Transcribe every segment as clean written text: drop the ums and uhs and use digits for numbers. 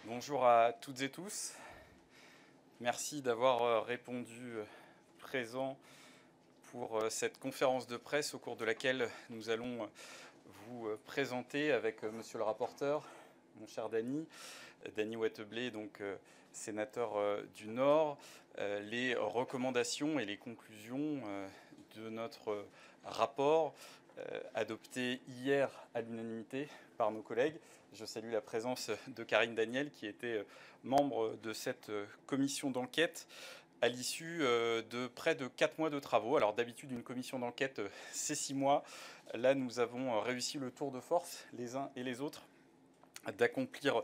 Bonjour à toutes et tous. Merci d'avoir répondu présent pour cette conférence de presse au cours de laquelle nous allons vous présenter avec monsieur le rapporteur, mon cher Dany Wattebled, donc sénateur du Nord, les recommandations et les conclusions de notre rapport adopté hier à l'unanimité par nos collègues. Je salue la présence de Karine Daniel, qui était membre de cette commission d'enquête à l'issue de près de 4 mois de travaux. Alors d'habitude, une commission d'enquête, c'est 6 mois. Là, nous avons réussi le tour de force, les uns et les autres, d'accomplir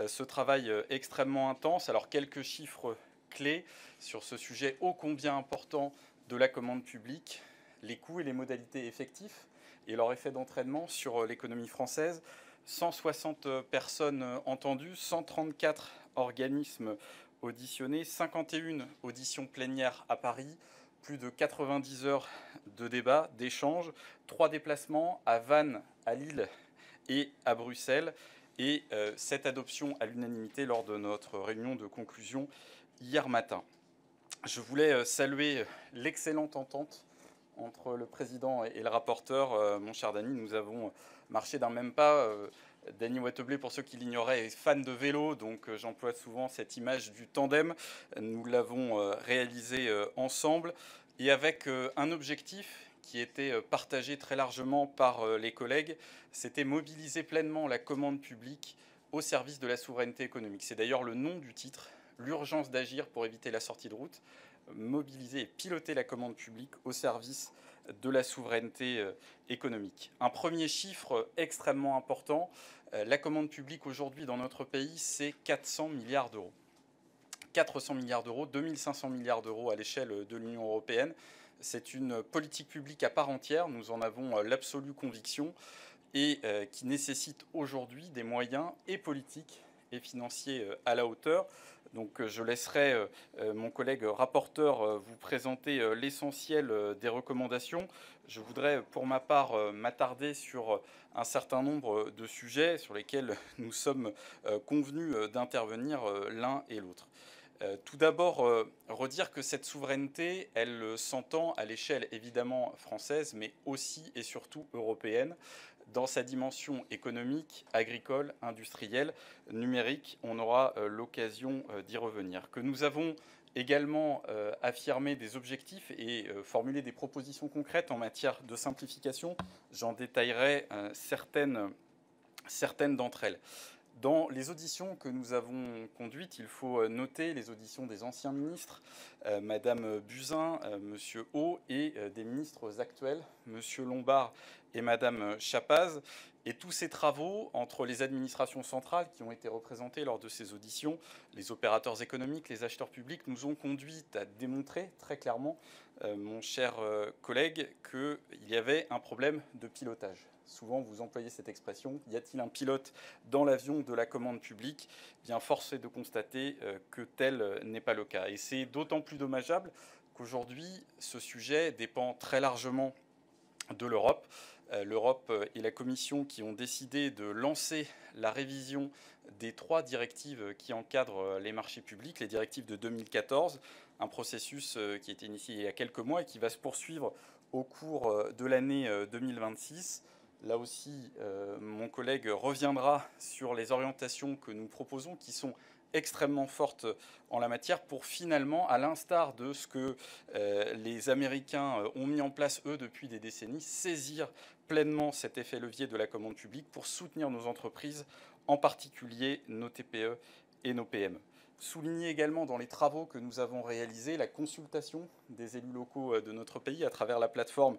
ce travail extrêmement intense. Alors quelques chiffres clés sur ce sujet ô combien important de la commande publique, les coûts et les modalités effectifs et leur effet d'entraînement sur l'économie française. 160 personnes entendues, 134 organismes auditionnés, 51 auditions plénières à Paris, plus de 90 heures de débat, d'échanges, 3 déplacements à Vannes, à Lille et à Bruxelles, et cette adoption à l'unanimité lors de notre réunion de conclusion hier matin. Je voulais saluer l'excellente entente entre le président et le rapporteur, mon cher Dany. Nous avons marché d'un même pas. Dany Wattebled, pour ceux qui l'ignoraient, est fan de vélo, donc j'emploie souvent cette image du tandem. Nous l'avons réalisé ensemble et avec un objectif qui était partagé très largement par les collègues, c'était mobiliser pleinement la commande publique au service de la souveraineté économique. C'est d'ailleurs le nom du titre, l'urgence d'agir pour éviter la sortie de route, mobiliser et piloter la commande publique au service de la souveraineté économique. Un premier chiffre extrêmement important, la commande publique aujourd'hui dans notre pays, c'est 400 milliards d'euros. 400 milliards d'euros, 2500 milliards d'euros à l'échelle de l'Union européenne. C'est une politique publique à part entière, nous en avons l'absolue conviction, et qui nécessite aujourd'hui des moyens et politiques et financiers à la hauteur. Donc je laisserai mon collègue rapporteur vous présenter l'essentiel des recommandations. Je voudrais pour ma part m'attarder sur un certain nombre de sujets sur lesquels nous sommes convenus d'intervenir l'un et l'autre. Tout d'abord, redire que cette souveraineté, elle s'entend à l'échelle évidemment française, mais aussi et surtout européenne, dans sa dimension économique, agricole, industrielle, numérique. On aura l'occasion d'y revenir. Que nous avons également affirmé des objectifs et formulé des propositions concrètes en matière de simplification. J'en détaillerai certaines d'entre elles. Dans les auditions que nous avons conduites, il faut noter les auditions des anciens ministres, Madame Buzyn, Monsieur Haut, et des ministres actuels, Monsieur Lombard et Madame Chapaz. Et tous ces travaux entre les administrations centrales qui ont été représentées lors de ces auditions, les opérateurs économiques, les acheteurs publics, nous ont conduit à démontrer très clairement, mon cher collègue, qu'il y avait un problème de pilotage. Souvent, vous employez cette expression, y a-t-il un pilote dans l'avion de la commande publique? Bien, force est de constater que tel n'est pas le cas. Et c'est d'autant plus dommageable qu'aujourd'hui, ce sujet dépend très largement de l'Europe. L'Europe et la Commission qui ont décidé de lancer la révision des 3 directives qui encadrent les marchés publics, les directives de 2014, un processus qui a été initié il y a quelques mois et qui va se poursuivre au cours de l'année 2026. Là aussi, mon collègue reviendra sur les orientations que nous proposons, qui sont extrêmement fortes en la matière, pour finalement, à l'instar de ce que les Américains ont mis en place, eux, depuis des décennies, saisir pleinement cet effet levier de la commande publique pour soutenir nos entreprises, en particulier nos TPE et nos PME. Souligner également dans les travaux que nous avons réalisés la consultation des élus locaux de notre pays à travers la plateforme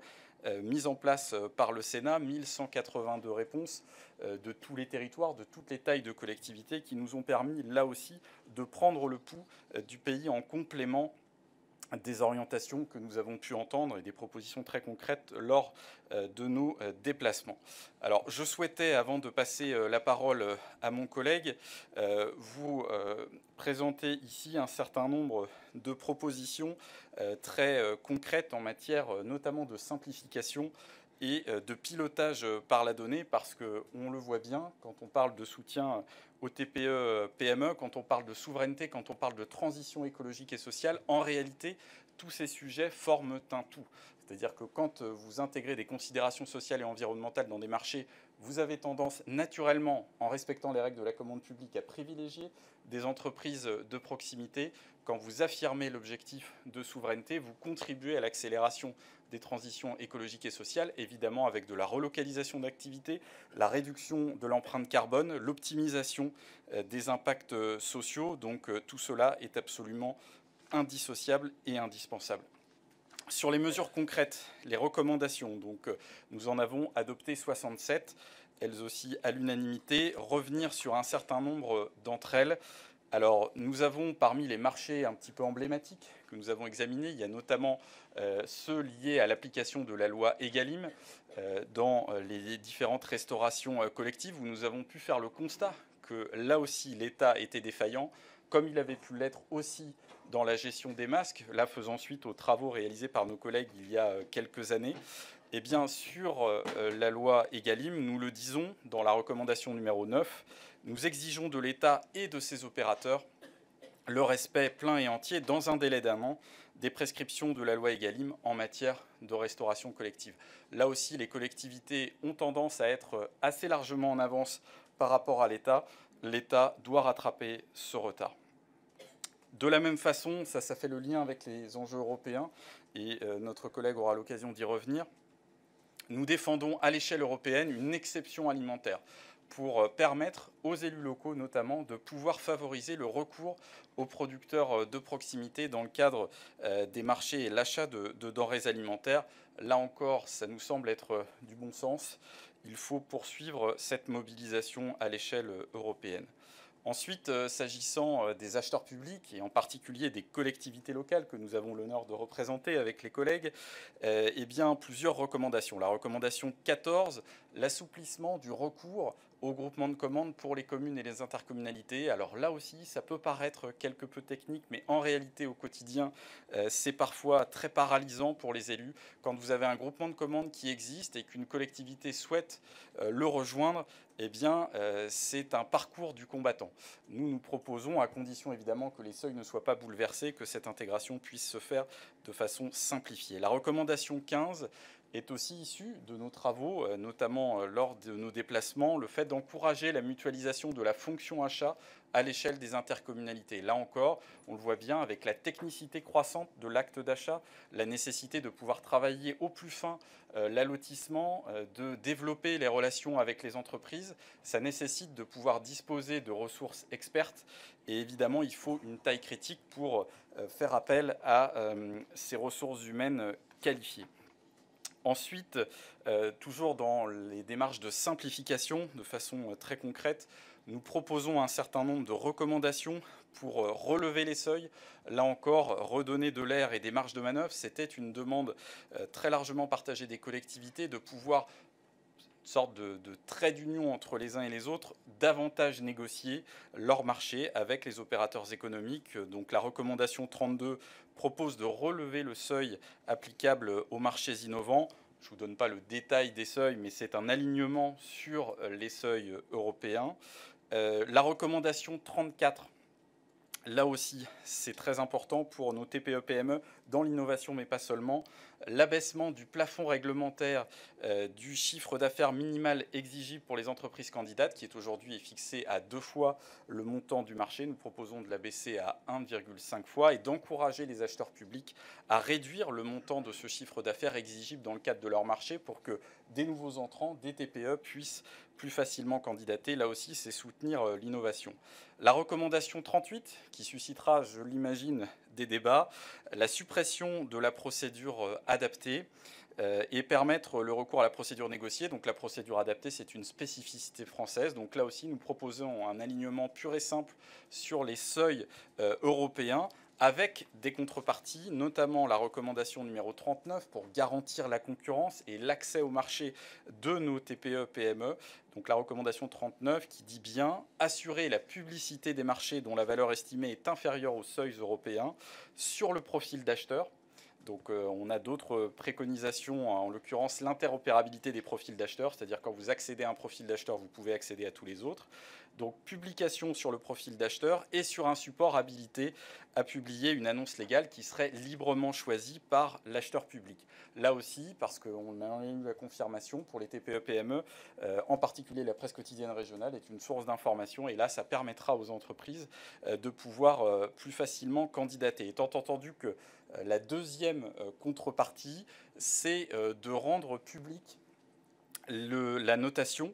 mise en place par le Sénat, 1182 réponses de tous les territoires, de toutes les tailles de collectivités, qui nous ont permis, là aussi, de prendre le pouls du pays en complément des orientations que nous avons pu entendre et des propositions très concrètes lors de nos déplacements. Alors, je souhaitais, avant de passer la parole à mon collègue, vous présenter ici un certain nombre de propositions très concrètes en matière notamment de simplification et de pilotage par la donnée, parce qu'on le voit bien, quand on parle de soutien aux TPE, PME, quand on parle de souveraineté, quand on parle de transition écologique et sociale, en réalité, tous ces sujets forment un tout. C'est-à-dire que quand vous intégrez des considérations sociales et environnementales dans des marchés, vous avez tendance naturellement, en respectant les règles de la commande publique, à privilégier des entreprises de proximité. Quand vous affirmez l'objectif de souveraineté, vous contribuez à l'accélération des transitions écologiques et sociales, évidemment avec de la relocalisation d'activités, la réduction de l'empreinte carbone, l'optimisation des impacts sociaux. Donc tout cela est absolument indissociable et indispensable. Sur les mesures concrètes, les recommandations, donc nous en avons adopté 67, elles aussi à l'unanimité. Revenir sur un certain nombre d'entre elles. Alors, nous avons parmi les marchés un petit peu emblématiques que nous avons examinés, il y a notamment ceux liés à l'application de la loi Egalim dans les différentes restaurations collectives, où nous avons pu faire le constat que là aussi l'État était défaillant, comme il avait pu l'être aussi dans la gestion des masques, là faisant suite aux travaux réalisés par nos collègues il y a quelques années. Et bien sur la loi Egalim, nous le disons dans la recommandation numéro 9, nous exigeons de l'État et de ses opérateurs le respect plein et entier, dans un délai d'1 an, des prescriptions de la loi Egalim en matière de restauration collective. Là aussi, les collectivités ont tendance à être assez largement en avance par rapport à l'État. L'État doit rattraper ce retard. De la même façon, ça fait le lien avec les enjeux européens, et notre collègue aura l'occasion d'y revenir. Nous défendons à l'échelle européenne une exception alimentaire pour permettre aux élus locaux notamment de pouvoir favoriser le recours aux producteurs de proximité dans le cadre des marchés et l'achat de denrées alimentaires. Là encore, ça nous semble être du bon sens. Il faut poursuivre cette mobilisation à l'échelle européenne. Ensuite, s'agissant des acheteurs publics, et en particulier des collectivités locales que nous avons l'honneur de représenter avec les collègues, eh bien, plusieurs recommandations. La recommandation 14, l'assouplissement du recours au groupement de commandes pour les communes et les intercommunalités. Alors là aussi, ça peut paraître quelque peu technique, mais en réalité, au quotidien, c'est parfois très paralysant pour les élus. Quand vous avez un groupement de commandes qui existe et qu'une collectivité souhaite le rejoindre, eh bien, c'est un parcours du combattant. Nous proposons, à condition évidemment que les seuils ne soient pas bouleversés, que cette intégration puisse se faire de façon simplifiée. La recommandation 15 est aussi issue de nos travaux, notamment lors de nos déplacements, le fait d'encourager la mutualisation de la fonction achat à l'échelle des intercommunalités. Là encore, on le voit bien avec la technicité croissante de l'acte d'achat, la nécessité de pouvoir travailler au plus fin l'allotissement, de développer les relations avec les entreprises. Ça nécessite de pouvoir disposer de ressources expertes et évidemment, il faut une taille critique pour faire appel à ces ressources humaines qualifiées. Ensuite, toujours dans les démarches de simplification, de façon très concrète, nous proposons un certain nombre de recommandations pour relever les seuils. Là encore, redonner de l'air et des marges de manœuvre, c'était une demande très largement partagée des collectivités de pouvoir, une sorte de trait d'union entre les uns et les autres, davantage négocier leur marché avec les opérateurs économiques. Donc la recommandation 32 propose de relever le seuil applicable aux marchés innovants. Je ne vous donne pas le détail des seuils, mais c'est un alignement sur les seuils européens. La recommandation 34, là aussi, c'est très important pour nos TPE-PME dans l'innovation, mais pas seulement. L'abaissement du plafond réglementaire du chiffre d'affaires minimal exigible pour les entreprises candidates, qui est aujourd'hui fixé à 2 fois le montant du marché. Nous proposons de l'abaisser à 1,5 fois et d'encourager les acheteurs publics à réduire le montant de ce chiffre d'affaires exigible dans le cadre de leur marché pour que des nouveaux entrants, des TPE, puissent plus facilement candidater. Là aussi, c'est soutenir l'innovation. La recommandation 38, qui suscitera, je l'imagine, des débats, la suppression de la procédure adaptée et permettre le recours à la procédure négociée. Donc la procédure adaptée, c'est une spécificité française. Donc là aussi, nous proposons un alignement pur et simple sur les seuils européens, avec des contreparties, notamment la recommandation numéro 39 pour garantir la concurrence et l'accès au marché de nos TPE-PME. Donc la recommandation 39 qui dit bien assurer la publicité des marchés dont la valeur estimée est inférieure aux seuils européens sur le profil d'acheteur. Donc on a d'autres préconisations, en l'occurrence l'interopérabilité des profils d'acheteurs, c'est-à-dire quand vous accédez à un profil d'acheteur, vous pouvez accéder à tous les autres. Donc publication sur le profil d'acheteur et sur un support habilité à publier une annonce légale qui serait librement choisie par l'acheteur public. Là aussi, parce qu'on a eu la confirmation pour les TPE-PME, en particulier la presse quotidienne régionale est une source d'information et là ça permettra aux entreprises de pouvoir plus facilement candidater. Étant entendu que la deuxième contrepartie, c'est de rendre public la notation,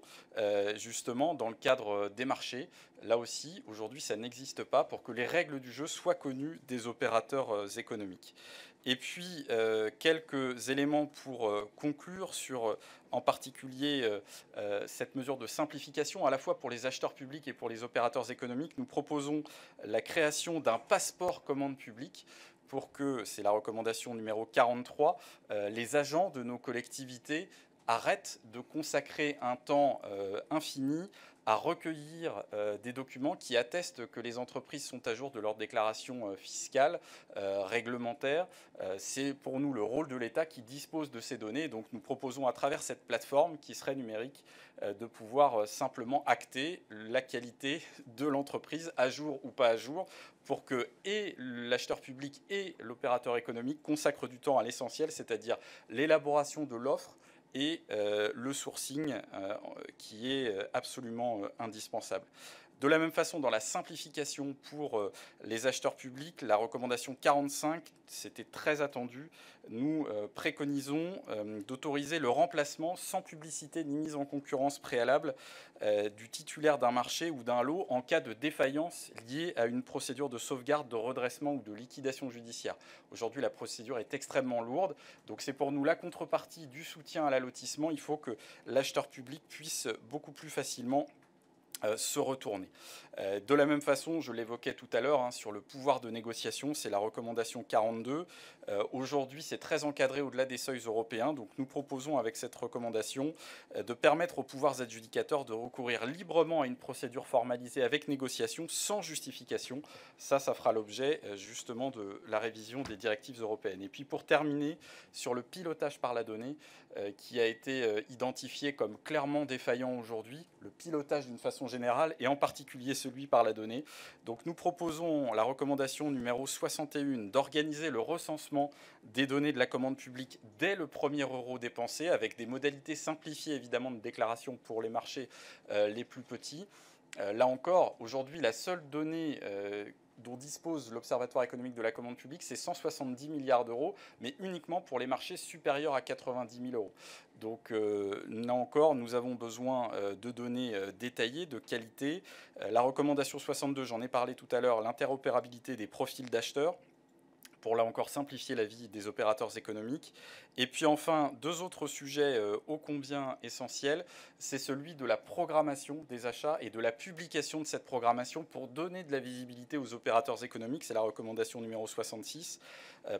justement, dans le cadre des marchés. Là aussi, aujourd'hui, ça n'existe pas pour que les règles du jeu soient connues des opérateurs économiques. Et puis, quelques éléments pour conclure sur, en particulier, cette mesure de simplification, à la fois pour les acheteurs publics et pour les opérateurs économiques. Nous proposons la création d'un passeport commande publique pour que, c'est la recommandation numéro 43, les agents de nos collectivités arrête de consacrer un temps infini à recueillir des documents qui attestent que les entreprises sont à jour de leur déclaration fiscale, réglementaire. C'est pour nous le rôle de l'État qui dispose de ces données. Donc nous proposons à travers cette plateforme qui serait numérique de pouvoir simplement acter la qualité de l'entreprise, à jour ou pas à jour, pour que et l'acheteur public et l'opérateur économique consacrent du temps à l'essentiel, c'est-à-dire l'élaboration de l'offre et le sourcing qui est absolument indispensable. De la même façon, dans la simplification pour les acheteurs publics, la recommandation 45, c'était très attendu. Nous préconisons d'autoriser le remplacement sans publicité ni mise en concurrence préalable du titulaire d'un marché ou d'un lot en cas de défaillance liée à une procédure de sauvegarde, de redressement ou de liquidation judiciaire. Aujourd'hui, la procédure est extrêmement lourde. Donc c'est pour nous la contrepartie du soutien à l'allotissement. Il faut que l'acheteur public puisse beaucoup plus facilement se retourner. De la même façon, je l'évoquais tout à l'heure, sur le pouvoir de négociation, c'est la recommandation 42. Aujourd'hui, c'est très encadré au-delà des seuils européens, donc nous proposons avec cette recommandation de permettre aux pouvoirs adjudicateurs de recourir librement à une procédure formalisée avec négociation sans justification. Ça fera l'objet justement de la révision des directives européennes. Et puis pour terminer, sur le pilotage par la donnée, qui a été identifié comme clairement défaillant aujourd'hui, le pilotage d'une façon générale et en particulier celui par la donnée. Donc nous proposons la recommandation numéro 61 d'organiser le recensement des données de la commande publique dès le premier euro dépensé avec des modalités simplifiées évidemment de déclaration pour les marchés les plus petits. Là encore, aujourd'hui, la seule donnée dont dispose l'Observatoire économique de la commande publique, c'est 170 milliards d'euros, mais uniquement pour les marchés supérieurs à 90 000 euros. Donc là encore, nous avons besoin de données détaillées, de qualité. La recommandation 62, j'en ai parlé tout à l'heure, l'interopérabilité des profils d'acheteurs, pour là encore simplifier la vie des opérateurs économiques. Et puis enfin, deux autres sujets ô combien essentiels, c'est celui de la programmation des achats et de la publication de cette programmation pour donner de la visibilité aux opérateurs économiques. C'est la recommandation numéro 66.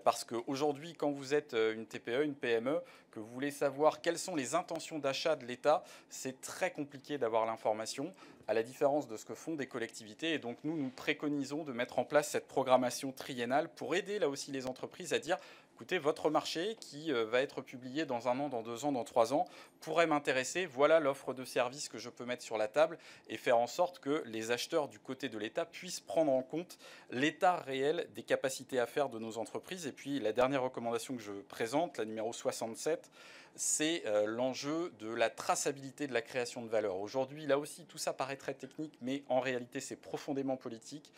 Parce qu'aujourd'hui, quand vous êtes une TPE, une PME, que vous voulez savoir quelles sont les intentions d'achat de l'État, c'est très compliqué d'avoir l'information, à la différence de ce que font des collectivités. Et donc nous préconisons de mettre en place cette programmation triennale pour aider là aussi les entreprises à dire écoutez, votre marché qui va être publié dans 1 an, dans 2 ans, dans 3 ans, pourrait m'intéresser. Voilà l'offre de services que je peux mettre sur la table et faire en sorte que les acheteurs du côté de l'État puissent prendre en compte l'état réel des capacités à faire de nos entreprises. Et puis la dernière recommandation que je présente, la numéro 67, c'est l'enjeu de la traçabilité de la création de valeur. Aujourd'hui, là aussi, tout ça paraît très technique, mais en réalité, c'est profondément politique.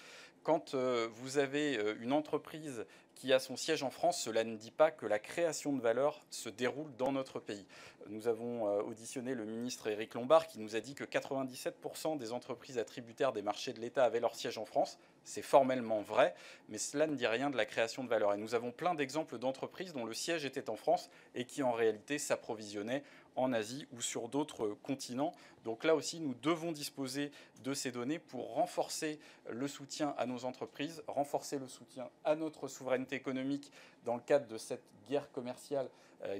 Quand vous avez une entreprise qui a son siège en France, cela ne dit pas que la création de valeur se déroule dans notre pays. Nous avons auditionné le ministre Éric Lombard qui nous a dit que 97% des entreprises attributaires des marchés de l'État avaient leur siège en France. C'est formellement vrai, mais cela ne dit rien de la création de valeur. Et nous avons plein d'exemples d'entreprises dont le siège était en France et qui en réalité s'approvisionnaient en Asie ou sur d'autres continents. Donc là aussi, nous devons disposer de ces données pour renforcer le soutien à nos entreprises, renforcer le soutien à notre souveraineté économique dans le cadre de cette guerre commerciale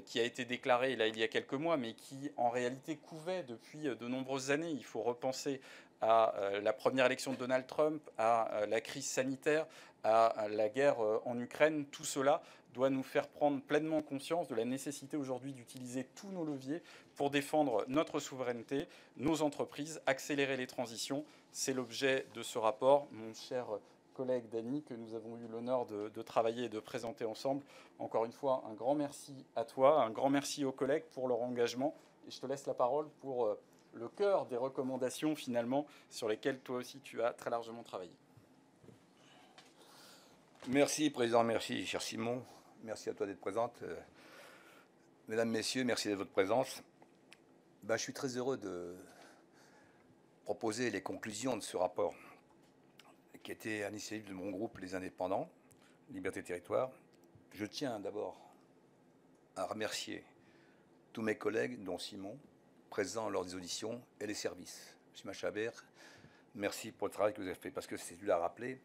qui a été déclarée là, il y a quelques mois, mais qui en réalité couvait depuis de nombreuses années. Il faut repenser à la première élection de Donald Trump, à la crise sanitaire, à la guerre en Ukraine, tout cela doit nous faire prendre pleinement conscience de la nécessité aujourd'hui d'utiliser tous nos leviers pour défendre notre souveraineté, nos entreprises, accélérer les transitions. C'est l'objet de ce rapport, mon cher collègue Dany, que nous avons eu l'honneur de travailler et de présenter ensemble. Encore une fois, un grand merci à toi, un grand merci aux collègues pour leur engagement. Et je te laisse la parole pour le cœur des recommandations, finalement, sur lesquelles toi aussi tu as très largement travaillé. Merci, Président, merci, cher Simon. Merci à toi d'être présente. Mesdames, Messieurs, merci de votre présence. Je suis très heureux de proposer les conclusions de ce rapport qui était à l'initiative de mon groupe Les Indépendants, Liberté et Territoire. Je tiens d'abord à remercier tous mes collègues, dont Simon, présents lors des auditions, et les services. M. Machabert, merci pour le travail que vous avez fait, parce que c'est lui l'a rappelé,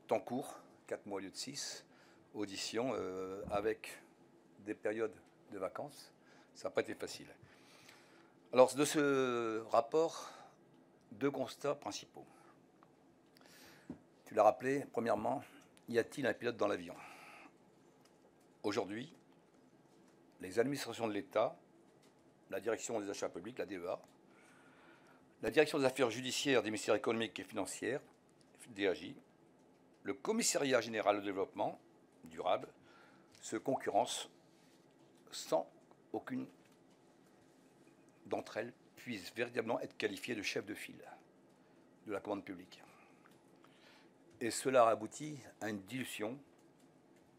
temps court, 4 mois au lieu de 6, auditions avec des périodes de vacances, ça n'a pas été facile. Alors, de ce rapport, 2 constats principaux. Tu l'as rappelé, premièrement, y a-t-il un pilote dans l'avion? Aujourd'hui, les administrations de l'État, la direction des achats publics, la DEA, la direction des affaires judiciaires des ministères économiques et financiers, DAJ, le commissariat général au développement durable se concurrencent sans aucune d'entre elles puisse véritablement être qualifiée de chef de file de la commande publique. Et cela aboutit à une dilution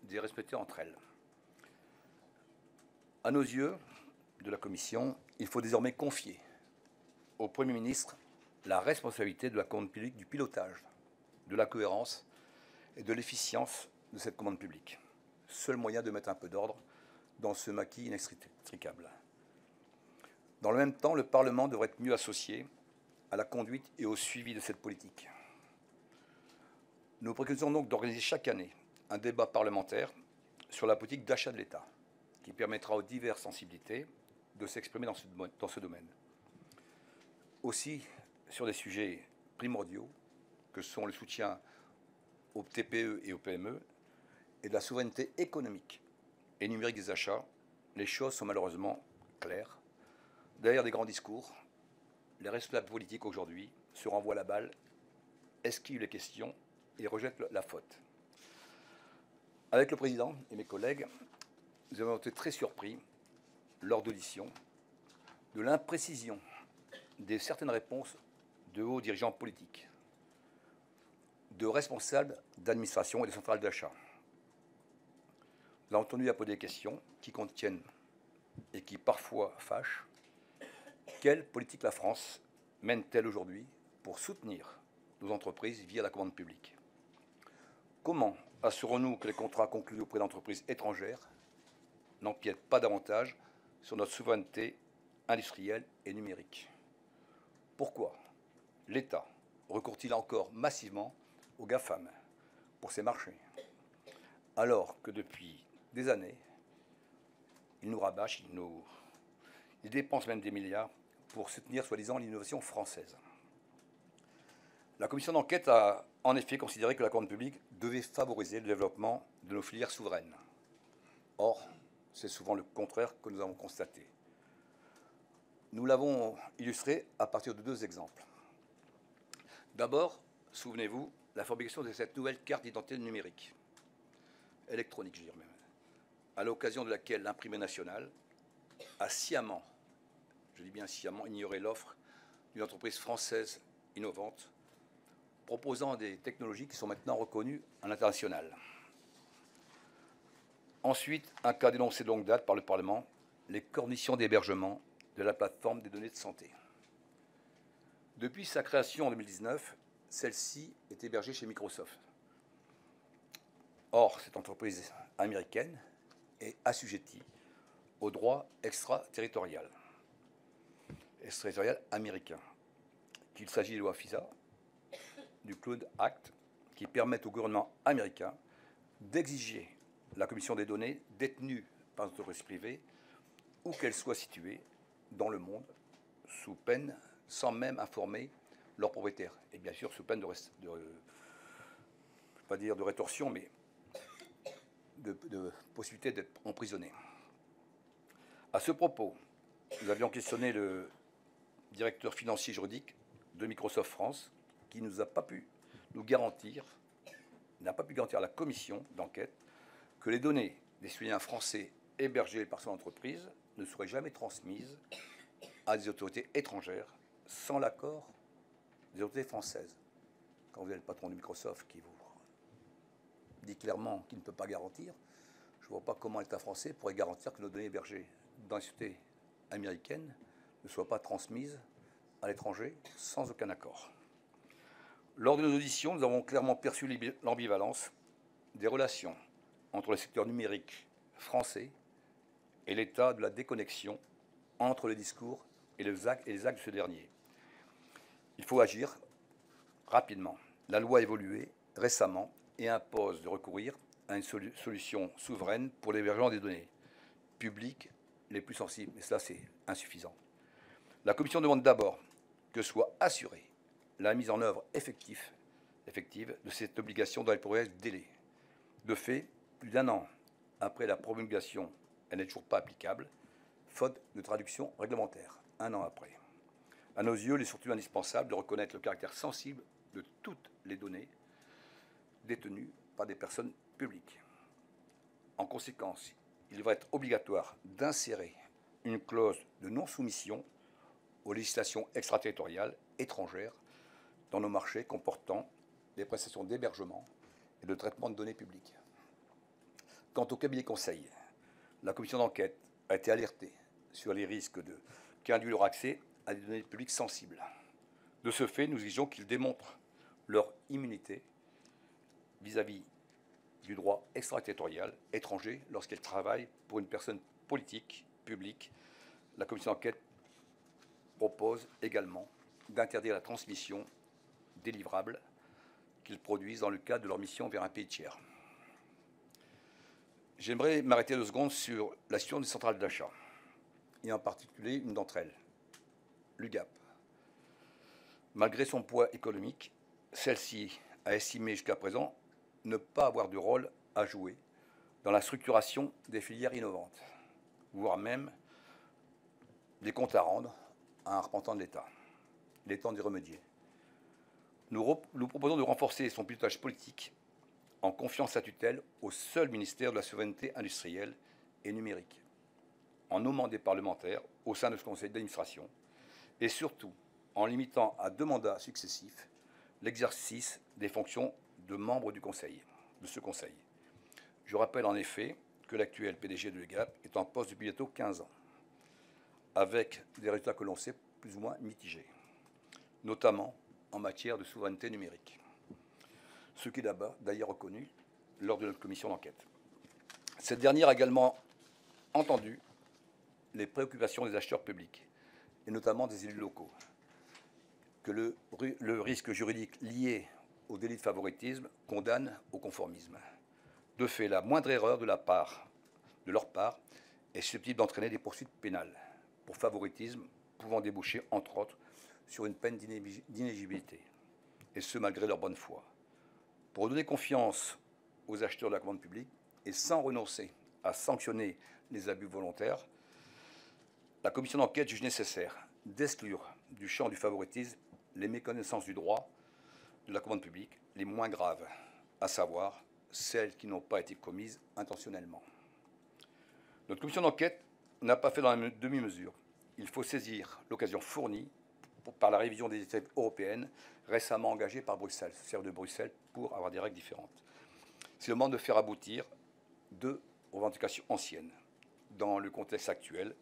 des respectés entre elles. À nos yeux, de la Commission, il faut désormais confier au Premier ministre la responsabilité de la commande publique, du pilotage, de la cohérence et de l'efficience de cette commande publique. Seul moyen de mettre un peu d'ordre dans ce maquis inextricable. Dans le même temps, le Parlement devrait être mieux associé à la conduite et au suivi de cette politique. Nous préconisons donc d'organiser chaque année un débat parlementaire sur la politique d'achat de l'État, qui permettra aux diverses sensibilités de s'exprimer dans ce domaine. Aussi, sur des sujets primordiaux, que sont le soutien aux TPE et aux PME, et de la souveraineté économique et numérique des achats, les choses sont malheureusement claires. Derrière des grands discours, les responsables politiques aujourd'hui se renvoient la balle, esquivent les questions et rejettent la faute. Avec le président et mes collègues, nous avons été très surpris, lors d'auditions, de l'imprécision de certaines réponses de hauts dirigeants politiques, de responsables d'administration et de centrales d'achat. Nous avons tenu à poser des questions qui contiennent et qui parfois fâchent. Quelle politique la France mène-t-elle aujourd'hui pour soutenir nos entreprises via la commande publique? Comment assurons-nous que les contrats conclus auprès d'entreprises étrangères n'empiètent pas davantage sur notre souveraineté industrielle et numérique? Pourquoi l'État recourt-il encore massivement aux GAFAM pour ces marchés, alors que depuis des années, il nous rabâche, il dépense même des milliards pour soutenir soi-disant l'innovation française? La commission d'enquête a en effet considéré que la commande publique devait favoriser le développement de nos filières souveraines. Or, c'est souvent le contraire que nous avons constaté. Nous l'avons illustré à partir de 2 exemples. D'abord, souvenez-vous, la fabrication de cette nouvelle carte d'identité numérique, électronique, je dirais même, à l'occasion de laquelle l'imprimerie nationale a sciemment, je dis bien sciemment, ignoré l'offre d'une entreprise française innovante, proposant des technologies qui sont maintenant reconnues à l'international. Ensuite, un cas dénoncé de longue date par le Parlement, les conditions d'hébergement de la plateforme des données de santé. Depuis sa création en 2019, celle-ci est hébergée chez Microsoft. Or, cette entreprise américaine est assujettie au droit extraterritorial américain, qu'il s'agit des lois FISA, du Cloud Act, qui permettent au gouvernement américain d'exiger la commission des données détenues par une entreprise privée, où qu'elle soit située dans le monde, sous peine, sans même informer leurs propriétaires. Et bien sûr, sous peine je ne vais pas dire de rétorsion, mais de possibilité d'être emprisonnés. À ce propos, nous avions questionné le directeur financier juridique de Microsoft France, qui n'a pas pu garantir à la commission d'enquête que les données des citoyens français hébergés par son entreprise ne seraient jamais transmises à des autorités étrangères sans l'accord des autorités françaises. Quand vous avez le patron de Microsoft qui vous dit clairement qu'il ne peut pas garantir, je ne vois pas comment l'État français pourrait garantir que nos données hébergées dans les sociétés américaines ne soient pas transmises à l'étranger sans aucun accord. Lors de nos auditions, nous avons clairement perçu l'ambivalence des relations entre le secteur numérique français et l'état de la déconnexion entre le discours et les actes de ce dernier. Il faut agir rapidement. La loi a évolué récemment et impose de recourir à une solution souveraine pour l'hébergement des données publiques les plus sensibles. Et cela, c'est insuffisant. La Commission demande d'abord que soit assurée la mise en œuvre effective de cette obligation dans les brefs délais. De fait, plus d'un an après la promulgation, elle n'est toujours pas applicable, faute de traduction réglementaire, un an après. À nos yeux, il est surtout indispensable de reconnaître le caractère sensible de toutes les données détenues par des personnes publiques. En conséquence, il devrait être obligatoire d'insérer une clause de non-soumission aux législations extraterritoriales étrangères dans nos marchés comportant des prestations d'hébergement et de traitement de données publiques. Quant au cabinet conseil, la commission d'enquête a été alertée sur les risques qu'induit leur accès à des données publiques sensibles. De ce fait, nous exigeons qu'ils démontrent leur immunité vis-à-vis du droit extraterritorial étranger lorsqu'elles travaillent pour une personne politique, publique. La commission d'enquête propose également d'interdire la transmission des livrables qu'ils produisent dans le cadre de leur mission vers un pays tiers. J'aimerais m'arrêter 2 secondes sur la situation des centrales d'achat, et en particulier une d'entre elles, l'UGAP. Malgré son poids économique, celle-ci a estimé jusqu'à présent ne pas avoir de rôle à jouer dans la structuration des filières innovantes, voire même des comptes à rendre à un représentant de l'État. Il est temps d'y remédier. Nous proposons de renforcer son pilotage politique en confiant sa tutelle au seul ministère de la souveraineté industrielle et numérique, en nommant des parlementaires au sein de ce conseil d'administration et surtout en limitant à 2 mandats successifs l'exercice des fonctions de membres de ce conseil. Je rappelle en effet que l'actuel PDG de l'UGAP est en poste depuis bientôt 15 ans, avec des résultats que l'on sait plus ou moins mitigés, notamment en matière de souveraineté numérique, ce qui est d'ailleurs reconnu lors de notre commission d'enquête. Cette dernière a également entendu les préoccupations des acheteurs publics, et notamment des élus locaux, que le risque juridique lié au délit de favoritisme condamne au conformisme. De fait, la moindre erreur de leur part est susceptible d'entraîner des poursuites pénales pour favoritisme, pouvant déboucher, entre autres, sur une peine d'inéligibilité, et ce malgré leur bonne foi. Pour donner confiance aux acheteurs de la commande publique et sans renoncer à sanctionner les abus volontaires, la commission d'enquête juge nécessaire d'exclure du champ du favoritisme les méconnaissances du droit de la commande publique les moins graves, à savoir celles qui n'ont pas été commises intentionnellement. Notre commission d'enquête n'a pas fait dans la demi-mesure. Il faut saisir l'occasion fournie par la révision des directives européennes récemment engagées par Bruxelles, se de Bruxelles pour avoir des règles différentes. C'est le moment de faire aboutir 2 revendications anciennes dans le contexte actuel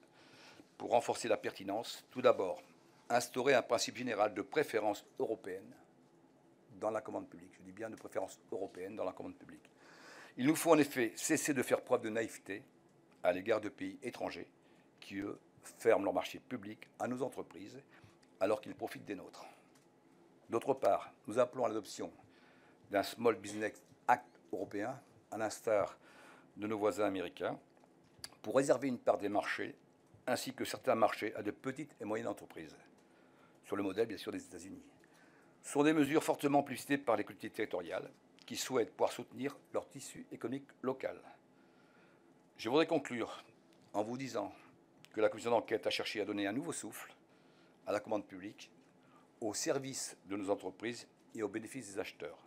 pour renforcer la pertinence. Tout d'abord, instaurer un principe général de préférence européenne dans la commande publique. Je dis bien de préférence européenne dans la commande publique. Il nous faut en effet cesser de faire preuve de naïveté à l'égard de pays étrangers qui, eux, ferment leur marché public à nos entreprises alors qu'ils profitent des nôtres. D'autre part, nous appelons à l'adoption d'un Small Business Act européen, à l'instar de nos voisins américains, pour réserver une part des marchés, ainsi que certains marchés, à de petites et moyennes entreprises, sur le modèle, bien sûr, des États-Unis. Ce sont des mesures fortement publicitées par les collectivités territoriales qui souhaitent pouvoir soutenir leur tissu économique local. Je voudrais conclure en vous disant que la commission d'enquête a cherché à donner un nouveau souffle à la commande publique, au service de nos entreprises et au bénéfice des acheteurs.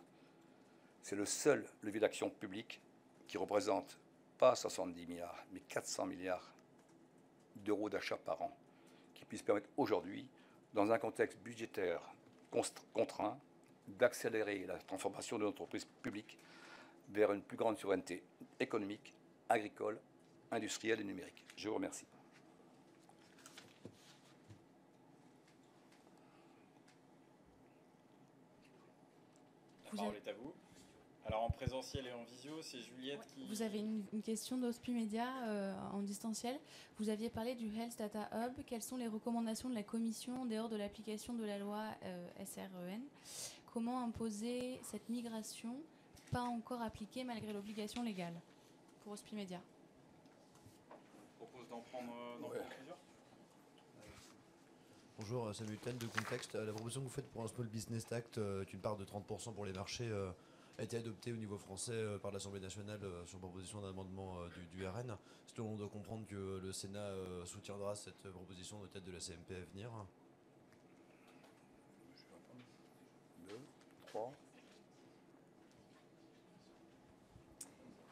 C'est le seul levier d'action publique qui représente pas 70 milliards, mais 400 milliards d'euros d'achat par an, qui puisse permettre aujourd'hui, dans un contexte budgétaire contraint, d'accélérer la transformation de l'entreprise publique vers une plus grande souveraineté économique, agricole, industrielle et numérique. Je vous remercie. La parole est à vous. Alors en présentiel et en visio, c'est Juliette qui... Vous avez une question d'Hospi Média en distanciel. Vous aviez parlé du Health Data Hub. Quelles sont les recommandations de la Commission en dehors de l'application de la loi SREN? Comment imposer cette migration pas encore appliquée malgré l'obligation légale pour Hospi Média? Je propose d'en prendre plusieurs. Bonjour, Samuel Hutten de Contexte. La proposition que vous faites pour un Small Business Act, une part de 30% pour les marchés, a été adoptée au niveau français par l'Assemblée nationale sur proposition d'un amendement du RN. Est-ce que l'on doit comprendre que le Sénat soutiendra cette proposition de tête de la CMP à venir? 2, 3.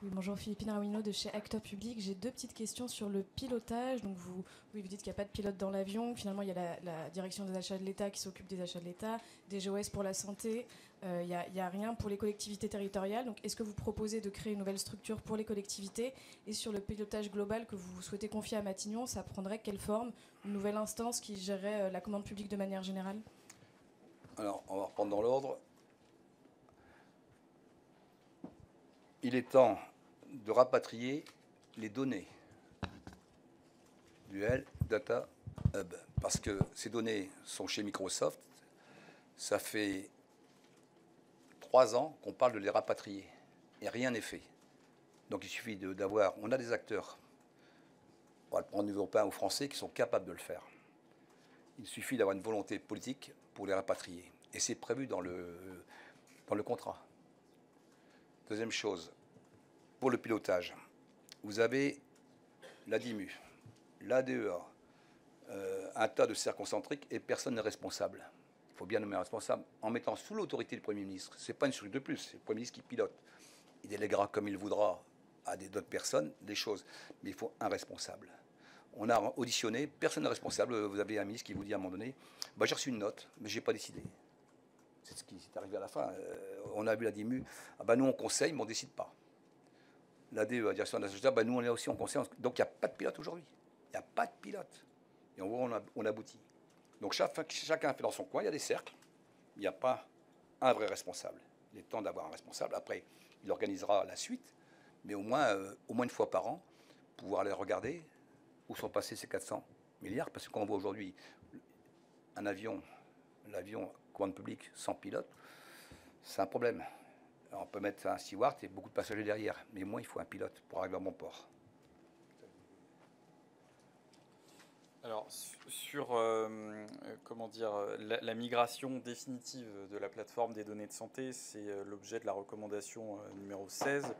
Oui, bonjour, Philippine Rawino de chez Acteurs Public. J'ai deux petites questions sur le pilotage. Donc vous dites qu'il n'y a pas de pilote dans l'avion. Finalement, il y a la direction des achats de l'État qui s'occupe des achats de l'État, des GOS pour la santé. Il n'y a rien pour les collectivités territoriales. Donc est-ce que vous proposez de créer une nouvelle structure pour les collectivités? Et sur le pilotage global que vous souhaitez confier à Matignon, ça prendrait quelle forme? Une nouvelle instance qui gérerait la commande publique de manière générale? Alors, on va reprendre dans l'ordre. Il est temps de rapatrier les données du Health Data Hub, parce que ces données sont chez Microsoft. Ça fait 3 ans qu'on parle de les rapatrier et rien n'est fait. Donc il suffit d'avoir, on a des acteurs, on va le prendre au niveau européen ou français, qui sont capables de le faire. Il suffit d'avoir une volonté politique pour les rapatrier. Et c'est prévu dans le contrat. Deuxième chose, pour le pilotage, vous avez la DIMU, l'ADEA, un tas de cercles concentriques et personne n'est responsable. Il faut bien nommer un responsable en mettant sous l'autorité du Premier ministre. Ce n'est pas une structure de plus, c'est le Premier ministre qui pilote. Il déléguera comme il voudra à d'autres personnes des choses, mais il faut un responsable. On a auditionné, personne n'est responsable. Vous avez un ministre qui vous dit à un moment donné, bah, j'ai reçu une note, mais je n'ai pas décidé. C'est ce qui est arrivé à la fin. On a vu la DIMU, ah bah, nous on conseille, mais on ne décide pas. L'ADE, la direction de la société, bah, nous on est aussi en conseil. Donc il n'y a pas de pilote aujourd'hui. Il n'y a pas de pilote. Et on voit, on aboutit. Donc chacun fait dans son coin, il y a des cercles. Il n'y a pas un vrai responsable. Il est temps d'avoir un responsable. Après, il organisera la suite, mais au moins une fois par an, pouvoir aller regarder où sont passés ces 400 milliards. Parce que quand on voit aujourd'hui l'avion commande publique sans pilote, c'est un problème. Alors, on peut mettre un steward et beaucoup de passagers derrière, mais moi, il faut un pilote pour arriver à mon port. Alors, sur la migration définitive de la plateforme des données de santé, c'est l'objet de la recommandation numéro 16,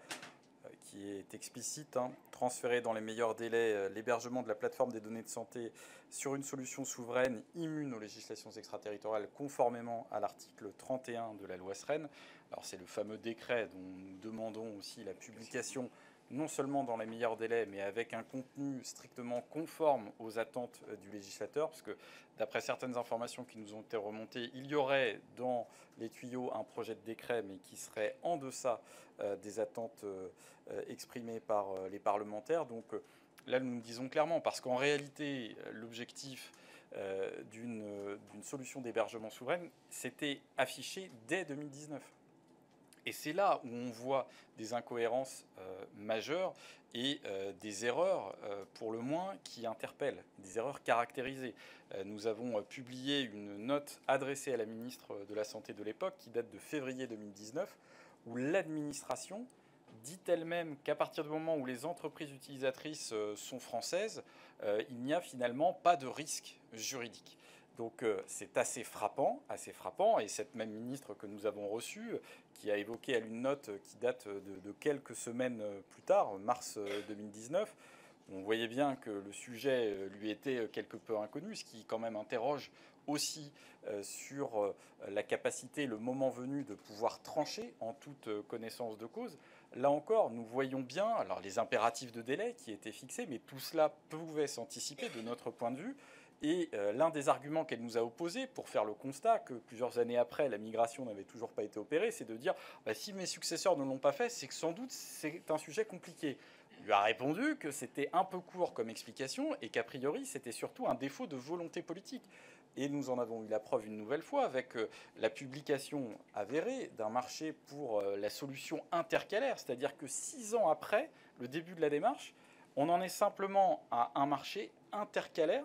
qui est explicite. Transférer dans les meilleurs délais l'hébergement de la plateforme des données de santé sur une solution souveraine immune aux législations extraterritoriales conformément à l'article 31 de la loi SREN. Alors, c'est le fameux décret dont nous demandons aussi la publication non seulement dans les meilleurs délais, mais avec un contenu strictement conforme aux attentes du législateur, parce que d'après certaines informations qui nous ont été remontées, il y aurait dans les tuyaux un projet de décret, mais qui serait en deçà des attentes exprimées par les parlementaires. Donc là, nous disons clairement, parce qu'en réalité, l'objectif d'une solution d'hébergement souveraine, c'était affiché dès 2019. Et c'est là où on voit des incohérences majeures et des erreurs, pour le moins, qui interpellent, des erreurs caractérisées. Nous avons publié une note adressée à la ministre de la Santé de l'époque, qui date de février 2019, où l'administration dit elle-même qu'à partir du moment où les entreprises utilisatrices sont françaises, il n'y a finalement pas de risque juridique. Donc c'est assez frappant, et cette même ministre que nous avons reçue, qui a évoqué à une note qui date de quelques semaines plus tard, mars 2019, on voyait bien que le sujet lui était quelque peu inconnu, ce qui quand même interroge aussi sur la capacité, le moment venu, de pouvoir trancher en toute connaissance de cause. Là encore, nous voyons bien alors, les impératifs de délai qui étaient fixés, mais tout cela pouvait s'anticiper de notre point de vue. Et l'un des arguments qu'elle nous a opposés pour faire le constat que plusieurs années après, la migration n'avait toujours pas été opérée, c'est de dire bah, si mes successeurs ne l'ont pas fait, c'est que sans doute c'est un sujet compliqué. Il lui a répondu que c'était un peu court comme explication et qu'a priori c'était surtout un défaut de volonté politique. Et nous en avons eu la preuve une nouvelle fois avec la publication avérée d'un marché pour la solution intercalaire, c'est-à-dire que 6 ans après le début de la démarche, on en est simplement à un marché intercalaire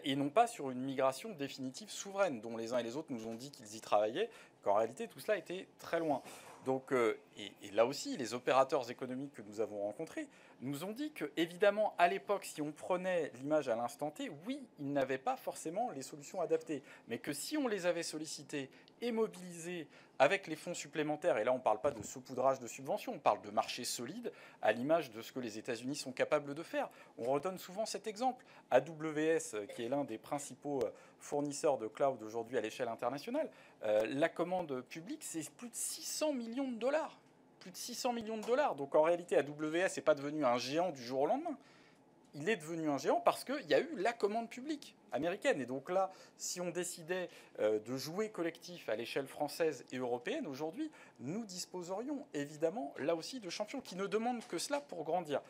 et non pas sur une migration définitive souveraine, dont les uns et les autres nous ont dit qu'ils y travaillaient, qu'en réalité tout cela était très loin. Donc, et là aussi, les opérateurs économiques que nous avons rencontrés nous ont dit que, évidemment, à l'époque, si on prenait l'image à l'instant T, oui, ils n'avaient pas forcément les solutions adaptées, mais que si on les avait sollicités et mobilisés avec les fonds supplémentaires, et là on ne parle pas de saupoudrage de subventions, on parle de marché solide, à l'image de ce que les États-Unis sont capables de faire. On redonne souvent cet exemple. AWS, qui est l'un des principaux fournisseurs de cloud aujourd'hui à l'échelle internationale, la commande publique, c'est plus de 600 millions de dollars. Plus de 600 millions de dollars. Donc en réalité, AWS n'est pas devenu un géant du jour au lendemain. Il est devenu un géant parce qu'il y a eu la commande publique américaine. Et donc là, si on décidait de jouer collectif à l'échelle française et européenne, aujourd'hui, nous disposerions évidemment, là aussi, de champions qui ne demandent que cela pour grandir.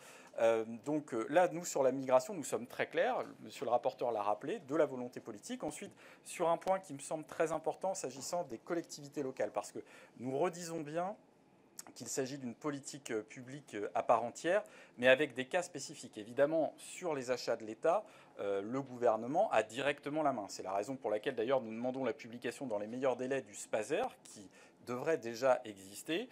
Donc là, nous, sur la migration, nous sommes très clairs, monsieur le rapporteur l'a rappelé, de la volonté politique. Ensuite, sur un point qui me semble très important, s'agissant des collectivités locales, parce que nous redisons bien qu'il s'agit d'une politique publique à part entière, mais avec des cas spécifiques. Évidemment, sur les achats de l'État, le gouvernement a directement la main. C'est la raison pour laquelle, d'ailleurs, nous demandons la publication dans les meilleurs délais du SPASER, qui devrait déjà exister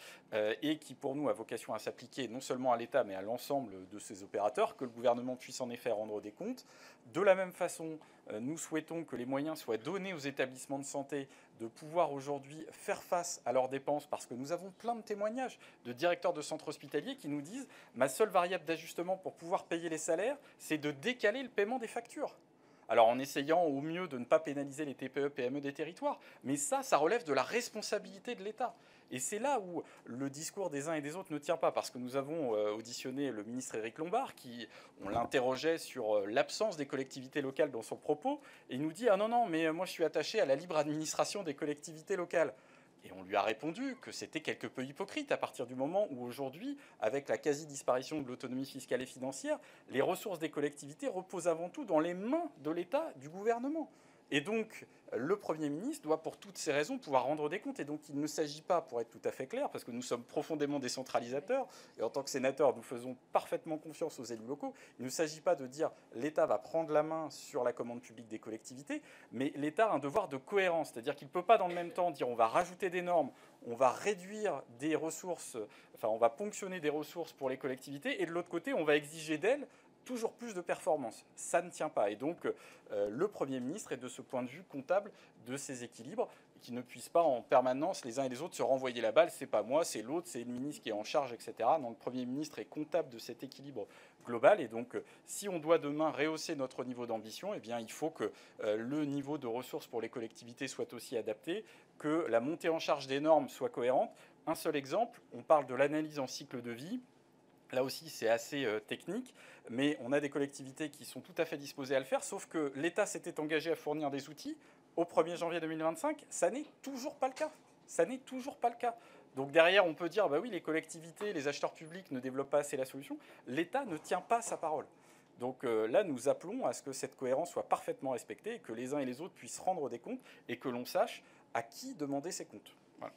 et qui, pour nous, a vocation à s'appliquer non seulement à l'État, mais à l'ensemble de ses opérateurs, que le gouvernement puisse en effet rendre des comptes. De la même façon, nous souhaitons que les moyens soient donnés aux établissements de santé de pouvoir aujourd'hui faire face à leurs dépenses, parce que nous avons plein de témoignages de directeurs de centres hospitaliers qui nous disent « ma seule variable d'ajustement pour pouvoir payer les salaires, c'est de décaler le paiement des factures ». Alors en essayant au mieux de ne pas pénaliser les TPE, PME des territoires, mais ça relève de la responsabilité de l'État. Et c'est là où le discours des uns et des autres ne tient pas, parce que nous avons auditionné le ministre Éric Lombard, on l'interrogeait sur l'absence des collectivités locales dans son propos, et il nous dit « ah non, non, mais moi je suis attaché à la libre administration des collectivités locales ». Et on lui a répondu que c'était quelque peu hypocrite à partir du moment où aujourd'hui, avec la quasi-disparition de l'autonomie fiscale et financière, les ressources des collectivités reposent avant tout dans les mains de l'État, du gouvernement. Et donc, le Premier ministre doit, pour toutes ces raisons, pouvoir rendre des comptes. Et donc, il ne s'agit pas, pour être tout à fait clair, parce que nous sommes profondément décentralisateurs, et en tant que sénateurs, nous faisons parfaitement confiance aux élus locaux, il ne s'agit pas de dire l'État va prendre la main sur la commande publique des collectivités, mais l'État a un devoir de cohérence. C'est-à-dire qu'il ne peut pas, dans le même temps, dire on va rajouter des normes, on va réduire des ressources, enfin, on va ponctionner des ressources pour les collectivités, et de l'autre côté, on va exiger d'elles toujours plus de performance. Ça ne tient pas. Et donc, le Premier ministre est de ce point de vue comptable de ces équilibres, qui ne puissent pas en permanence, les uns et les autres, se renvoyer la balle. C'est pas moi, c'est l'autre, c'est le ministre qui est en charge, etc. Non, le Premier ministre est comptable de cet équilibre global. Et donc, si on doit demain rehausser notre niveau d'ambition, eh bien, il faut que le niveau de ressources pour les collectivités soit aussi adapté, que la montée en charge des normes soit cohérente. Un seul exemple, on parle de l'analyse en cycle de vie. Là aussi, c'est assez technique, mais on a des collectivités qui sont tout à fait disposées à le faire, sauf que l'État s'était engagé à fournir des outils au 1er janvier 2025. Ça n'est toujours pas le cas. Ça n'est toujours pas le cas. Donc derrière, on peut dire, bah oui, les collectivités, les acheteurs publics ne développent pas assez la solution. L'État ne tient pas sa parole. Donc là, nous appelons à ce que cette cohérence soit parfaitement respectée, et que les uns et les autres puissent rendre des comptes, et que l'on sache à qui demander ces comptes. Voilà.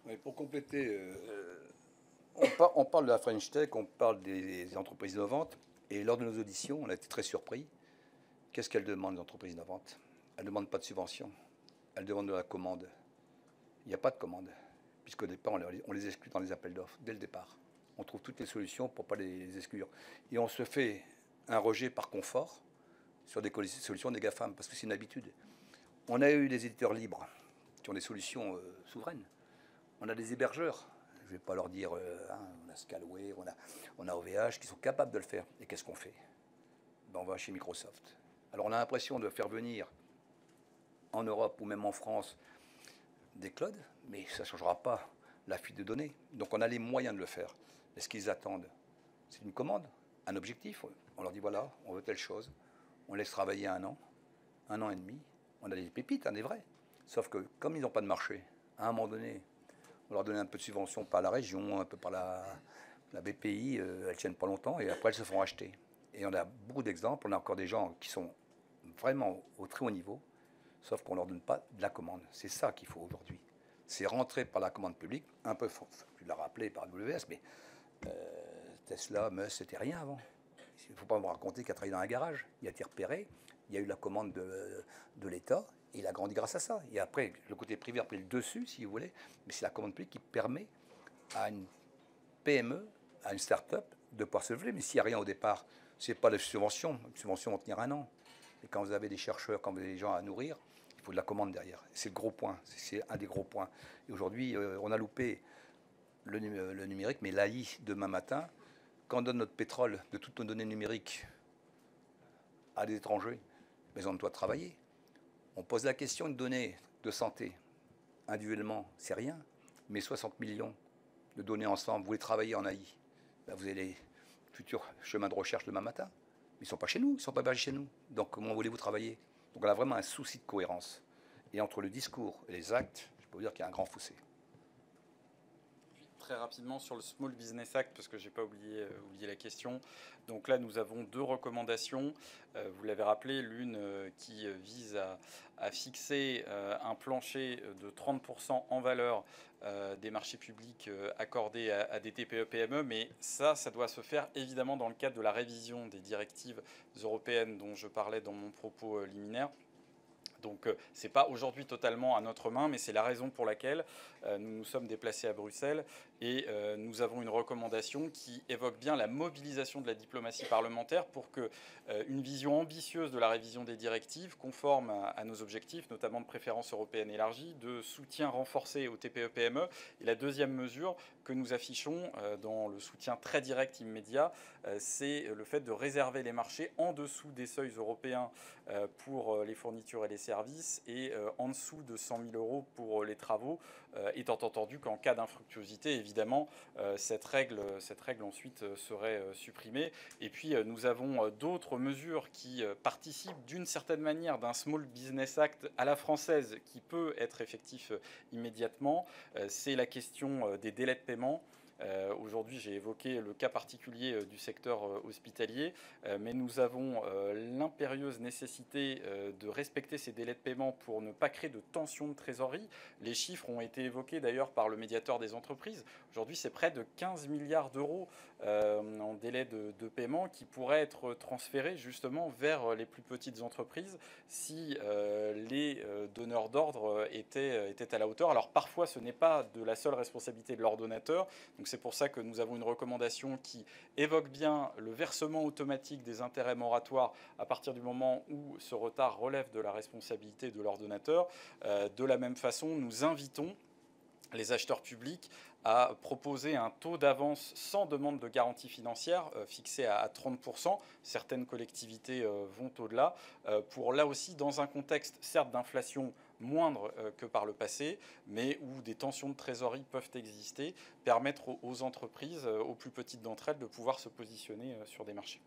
Oui, pour compléter... On parle de la French Tech, on parle des entreprises innovantes, et lors de nos auditions, on a été très surpris. Qu'est-ce qu'elles demandent, les entreprises innovantes? Elles ne demandent pas de subvention, elles demandent de la commande. Il n'y a pas de commande, puisqu'au départ, on les exclut dans les appels d'offres, dès le départ. On trouve toutes les solutions pour ne pas les exclure. Et on se fait un rejet par confort, sur des solutions des GAFAM, parce que c'est une habitude. On a eu des éditeurs libres qui ont des solutions souveraines. On a des hébergeurs, je ne vais pas leur dire, on a Scalway, on a OVH, qui sont capables de le faire. Et qu'est-ce qu'on fait? Ben, on va chez Microsoft. Alors on a l'impression de faire venir en Europe ou même en France des clouds, mais ça ne changera pas la fuite de données. Donc on a les moyens de le faire. Mais ce qu'ils attendent, c'est une commande, un objectif. On leur dit voilà, on veut telle chose. On laisse travailler 1 an et demi. On a des pépites, des vrais. Sauf que comme ils n'ont pas de marché, à un moment donné, on leur donne un peu de subvention par la région, un peu par la BPI, elles ne tiennent pas longtemps et après elles se font racheter. Et on a beaucoup d'exemples, on a encore des gens qui sont vraiment au très haut niveau, sauf qu'on ne leur donne pas de la commande. C'est ça qu'il faut aujourd'hui. C'est rentrer par la commande publique, un peu, tu l'as rappelé par WS, mais Tesla, Musk, c'était rien avant. Il ne faut pas me raconter qu'il a travaillé dans un garage. Il a été repéré, il y a eu la commande de l'État, et il a grandi grâce à ça. Et après, le côté privé a pris le dessus, si vous voulez, mais c'est la commande publique qui permet à une PME, à une start-up, de pouvoir se lever. Mais s'il n'y a rien au départ, ce n'est pas les subventions. Les subventions vont tenir 1 an. Et quand vous avez des chercheurs, quand vous avez des gens à nourrir, il faut de la commande derrière. C'est le gros point. C'est un des gros points. Et aujourd'hui, on a loupé le numérique, mais l'AI, demain matin, quand on donne notre pétrole, de toutes nos données numériques à des étrangers, mais on doit travailler. On pose la question de données de santé. Individuellement, c'est rien, mais 60 millions de données ensemble, vous voulez travailler en AI, ben vous avez les futurs chemins de recherche demain matin. Ils ne sont pas chez nous, ils ne sont pas hébergés chez nous. Donc comment voulez-vous travailler? Donc on a vraiment un souci de cohérence. Et entre le discours et les actes, je peux vous dire qu'il y a un grand fossé. Très rapidement sur le Small Business Act, parce que je n'ai pas oublié la question. Donc là, nous avons 2 recommandations. Vous l'avez rappelé, l'une qui vise à fixer un plancher de 30% en valeur des marchés publics accordés à des TPE-PME, mais ça doit se faire évidemment dans le cadre de la révision des directives européennes dont je parlais dans mon propos liminaire. Donc ce n'est pas aujourd'hui totalement à notre main, mais c'est la raison pour laquelle nous nous sommes déplacés à Bruxelles et nous avons une recommandation qui évoque bien la mobilisation de la diplomatie parlementaire pour qu'une vision ambitieuse de la révision des directives, conforme à nos objectifs, notamment de préférence européenne élargie, de soutien renforcé aux TPE-PME. Et la deuxième mesure que nous affichons dans le soutien très direct immédiat, c'est le fait de réserver les marchés en dessous des seuils européens pour les fournitures et les services et en dessous de 100 000 € pour les travaux, étant entendu qu'en cas d'infructuosité, évidemment, cette règle ensuite serait supprimée. Et puis nous avons d'autres mesures qui participent d'une certaine manière d'un Small Business Act à la française qui peut être effectif immédiatement. C'est la question des délais de paiement. Aujourd'hui, j'ai évoqué le cas particulier du secteur hospitalier, mais nous avons l'impérieuse nécessité de respecter ces délais de paiement pour ne pas créer de tension de trésorerie. Les chiffres ont été évoqués d'ailleurs par le médiateur des entreprises. Aujourd'hui, c'est près de 15 milliards d'euros en délai de paiement qui pourraient être transférés justement vers les plus petites entreprises si les donneurs d'ordre étaient à la hauteur. Alors parfois, ce n'est pas de la seule responsabilité de l'ordonnateur. Donc c'est pour ça que nous avons une recommandation qui évoque bien le versement automatique des intérêts moratoires à partir du moment où ce retard relève de la responsabilité de l'ordonnateur. De la même façon, nous invitons les acheteurs publics à proposer un taux d'avance sans demande de garantie financière fixé à 30%. Certaines collectivités vont au-delà pour là aussi, dans un contexte certes d'inflation moindre que par le passé, mais où des tensions de trésorerie peuvent exister, permettre aux entreprises, aux plus petites d'entre elles, de pouvoir se positionner sur des marchés.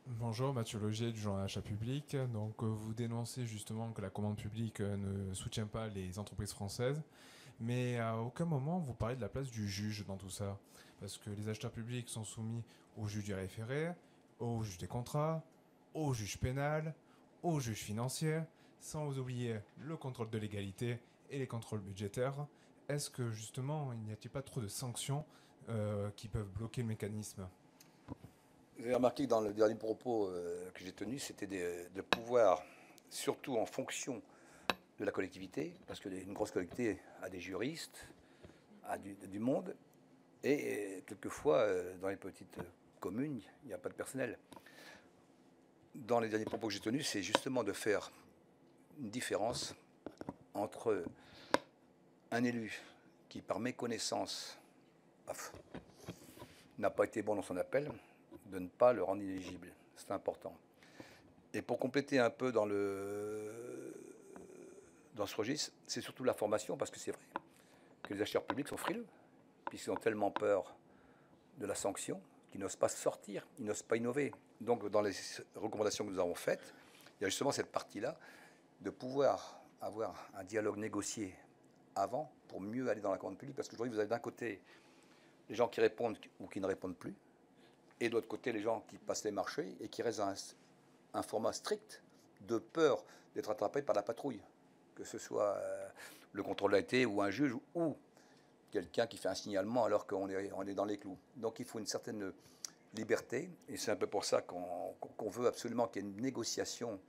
Bonjour, Mathieu Logier du journal Achat Public. Donc, vous dénoncez justement que la commande publique ne soutient pas les entreprises françaises, mais à aucun moment vous parlez de la place du juge dans tout ça. Parce que les acheteurs publics sont soumis au juge du référé, au juge des contrats, au juge pénal, au juge financier, sans oublier le contrôle de légalité et les contrôles budgétaires. Est-ce que justement, il n'y a-t-il pas trop de sanctions qui peuvent bloquer le mécanisme ? Vous avez remarqué que dans le dernier propos que j'ai tenu, c'était de pouvoir, surtout en fonction de la collectivité, parce qu'une grosse collectivité a des juristes, a du monde, Et quelquefois, dans les petites communes, il n'y a pas de personnel. Dans les derniers propos que j'ai tenus, c'est justement de faire une différence entre un élu qui, par méconnaissance, n'a pas été bon dans son appel, de ne pas le rendre inéligible. C'est important. Et pour compléter un peu dans ce registre, c'est surtout la formation, parce que c'est vrai que les acheteurs publics sont frileux, puisqu'ils ont tellement peur de la sanction qu'ils n'osent pas sortir, ils n'osent pas innover. Donc, dans les recommandations que nous avons faites, il y a justement cette partie-là de pouvoir avoir un dialogue négocié avant pour mieux aller dans la commande publique, parce qu'aujourd'hui, vous avez d'un côté les gens qui répondent ou qui ne répondent plus, et de l'autre côté, les gens qui passent les marchés et qui restent dans un format strict de peur d'être attrapés par la patrouille, que ce soit le contrôle d'identité ou un juge ou quelqu'un qui fait un signalement alors qu'on est dans les clous. Donc il faut une certaine liberté, et c'est un peu pour ça qu'on veut absolument qu'il y ait une négociation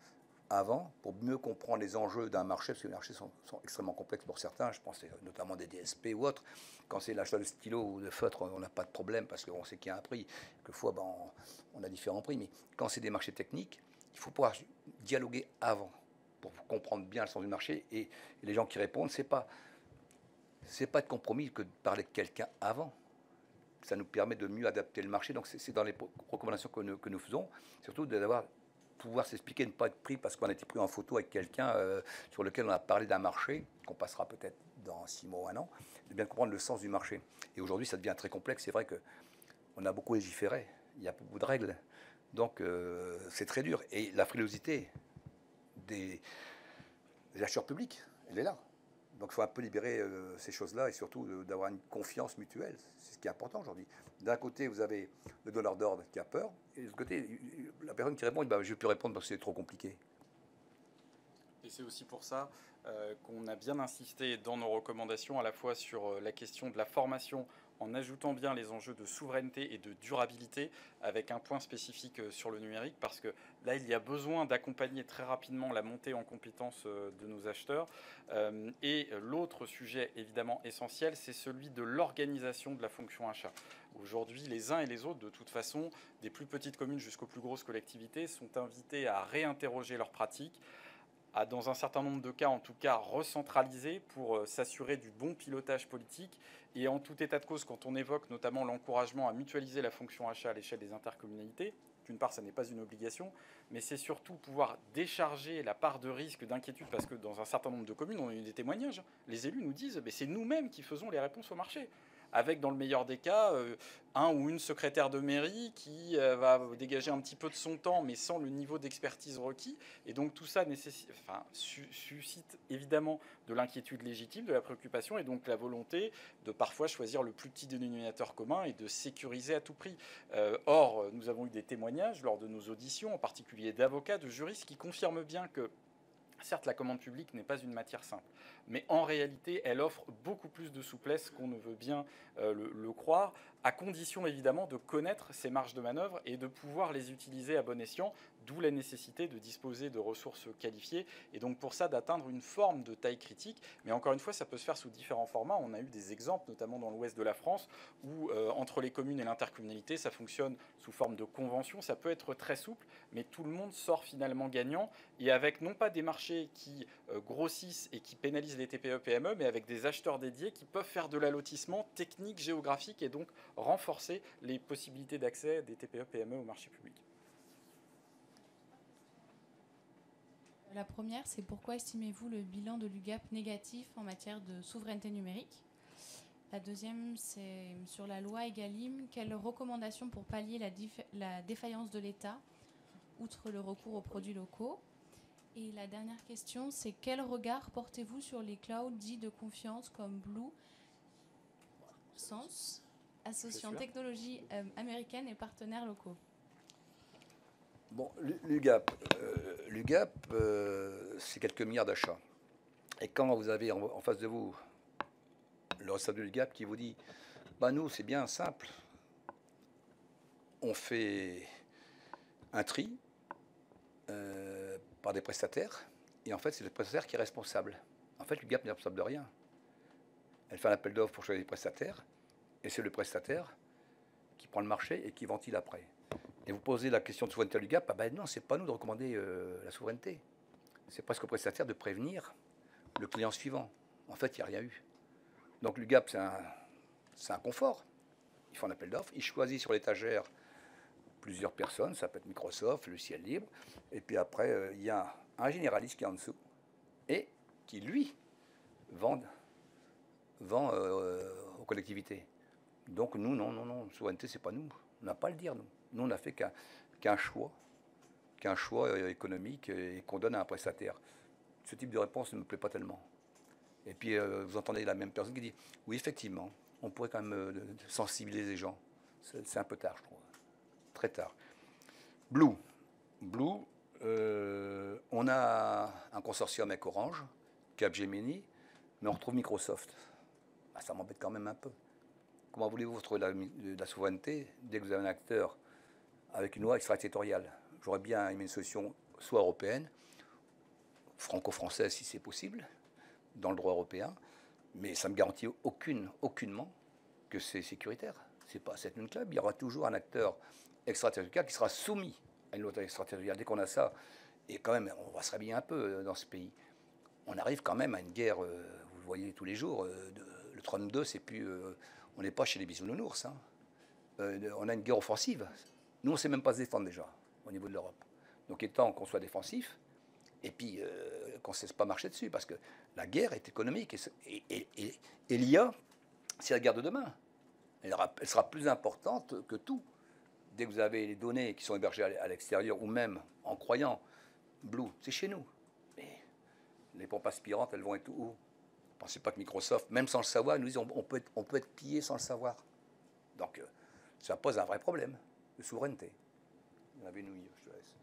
avant, pour mieux comprendre les enjeux d'un marché, parce que les marchés sont extrêmement complexes pour certains, je pense notamment des DSP ou autres. Quand c'est l'achat de stylo ou de feutre, on n'a pas de problème, parce qu'on sait qu'il y a un prix. Quelquefois, on a différents prix, mais quand c'est des marchés techniques, il faut pouvoir dialoguer avant, pour comprendre bien le sens du marché, et les gens qui répondent, c'est pas de compromis que de parler de quelqu'un avant. Ça nous permet de mieux adapter le marché. Donc c'est dans les recommandations que nous faisons, surtout pouvoir s'expliquer, ne pas être pris parce qu'on a été pris en photo avec quelqu'un sur lequel on a parlé d'un marché, qu'on passera peut-être dans 6 mois ou 1 an, de bien comprendre le sens du marché. Et aujourd'hui, ça devient très complexe. C'est vrai qu'on a beaucoup légiféré, il y a beaucoup de règles. Donc c'est très dur. Et la frilosité des acheteurs publics, elle est là. Donc il faut un peu libérer ces choses-là et surtout d'avoir une confiance mutuelle. C'est ce qui est important aujourd'hui. D'un côté, vous avez le donneur d'ordre qui a peur, et de l'autre côté, la personne qui répond, je ne vais plus répondre parce que c'est trop compliqué. Et c'est aussi pour ça qu'on a bien insisté dans nos recommandations à la fois sur la question de la formation, en ajoutant bien les enjeux de souveraineté et de durabilité, avec un point spécifique sur le numérique, parce que là, il y a besoin d'accompagner très rapidement la montée en compétences de nos acheteurs. Et l'autre sujet évidemment essentiel, c'est celui de l'organisation de la fonction achat. Aujourd'hui, les uns et les autres, de toute façon, des plus petites communes jusqu'aux plus grosses collectivités, sont invités à réinterroger leurs pratiques, à, dans un certain nombre de cas, en tout cas, recentraliser pour s'assurer du bon pilotage politique. Et en tout état de cause, quand on évoque notamment l'encouragement à mutualiser la fonction achat à l'échelle des intercommunalités, d'une part, ça n'est pas une obligation, mais c'est surtout pouvoir décharger la part de risque, d'inquiétude, parce que dans un certain nombre de communes, on a eu des témoignages. Les élus nous disent c'est nous-mêmes qui faisons les réponses au marché. Avec, dans le meilleur des cas, un ou une secrétaire de mairie qui va dégager un petit peu de son temps, mais sans le niveau d'expertise requis. Et donc tout ça suscite évidemment de l'inquiétude légitime, de la préoccupation, et donc la volonté de parfois choisir le plus petit dénominateur commun et de sécuriser à tout prix. Or, nous avons eu des témoignages lors de nos auditions, en particulier d'avocats, de juristes, qui confirment bien que certes, la commande publique n'est pas une matière simple, mais en réalité, elle offre beaucoup plus de souplesse qu'on ne veut bien le croire, à condition évidemment de connaître ces marges de manœuvre et de pouvoir les utiliser à bon escient, d'où la nécessité de disposer de ressources qualifiées, et donc pour ça d'atteindre une forme de taille critique. Mais encore une fois, ça peut se faire sous différents formats. On a eu des exemples, notamment dans l'ouest de la France, où entre les communes et l'intercommunalité, ça fonctionne sous forme de convention. Ça peut être très souple, mais tout le monde sort finalement gagnant, et avec non pas des marchés qui grossissent et qui pénalisent les TPE-PME, mais avec des acheteurs dédiés qui peuvent faire de l'allotissement technique, géographique, et donc renforcer les possibilités d'accès des TPE-PME au marché public. La première, c'est pourquoi estimez-vous le bilan de l'UGAP négatif en matière de souveraineté numérique? La deuxième, c'est sur la loi Egalim. Quelles recommandations pour pallier la défaillance de l'État, outre le recours aux produits locaux? Et la dernière question, c'est quel regard portez-vous sur les clouds dits de confiance comme Blue Sense, associant technologies américaines et partenaires locaux? Bon, l'UGAP, c'est quelques milliards d'achats. Et quand vous avez en face de vous le responsable de l'UGAP qui vous dit nous, c'est bien simple, on fait un tri par des prestataires, et en fait, c'est le prestataire qui est responsable. En fait, l'UGAP n'est responsable de rien. Elle fait un appel d'offres pour choisir des prestataires, Et c'est le prestataire qui prend le marché et qui ventile après. Et vous posez la question de souveraineté à l'UGAP, ah ben non, c'est pas nous de recommander la souveraineté. C'est presque au prestataire de prévenir le client suivant. En fait, il n'y a rien eu. Donc l'UGAP, c'est un confort. Il fait un appel d'offres, il choisit sur l'étagère plusieurs personnes, ça peut être Microsoft, le ciel libre, et puis après, il y a un généraliste qui est en dessous, et qui, lui, vend aux collectivités. Donc nous, non, souveraineté, c'est pas nous. On n'a pas à le dire, nous. Nous, on n'a fait qu'un choix économique et qu'on donne à un prestataire. Ce type de réponse ne me plaît pas tellement. Et puis, vous entendez la même personne qui dit, oui, effectivement, on pourrait quand même sensibiliser les gens. C'est un peu tard, je trouve. Très tard. Blue, on a un consortium avec Orange, Capgemini, mais on retrouve Microsoft. Ah, ça m'embête quand même un peu. Comment voulez-vous retrouver la souveraineté dès que vous avez un acteur avec une loi extraterritoriale? J'aurais bien aimé une solution soit européenne, franco-française si c'est possible, dans le droit européen, mais ça ne me garantit aucunement que c'est sécuritaire. C'est pas cette une club. Il y aura toujours un acteur extraterritorial qui sera soumis à une loi extraterritoriale. Dès qu'on a ça, et quand même, on va se réveiller un peu dans ce pays. On arrive quand même à une guerre, vous le voyez tous les jours, le Trump 2, c'est plus... on n'est pas chez les bisounours. Hein. On a une guerre offensive. Nous, on ne sait même pas se défendre déjà, au niveau de l'Europe. Donc il est temps qu'on soit défensif, et puis qu'on ne cesse pas marcher dessus, parce que la guerre est économique. Et l'IA, c'est la guerre de demain. Elle sera plus importante que tout. Dès que vous avez les données qui sont hébergées à l'extérieur, ou même en croyant, Blue, c'est chez nous. Mais les pompes aspirantes, elles vont être où? Ne pensez pas que Microsoft, même sans le savoir, nous disent on peut être pillé sans le savoir. Donc ça pose un vrai problème de souveraineté. Vous en avez une ouïe, je te laisse.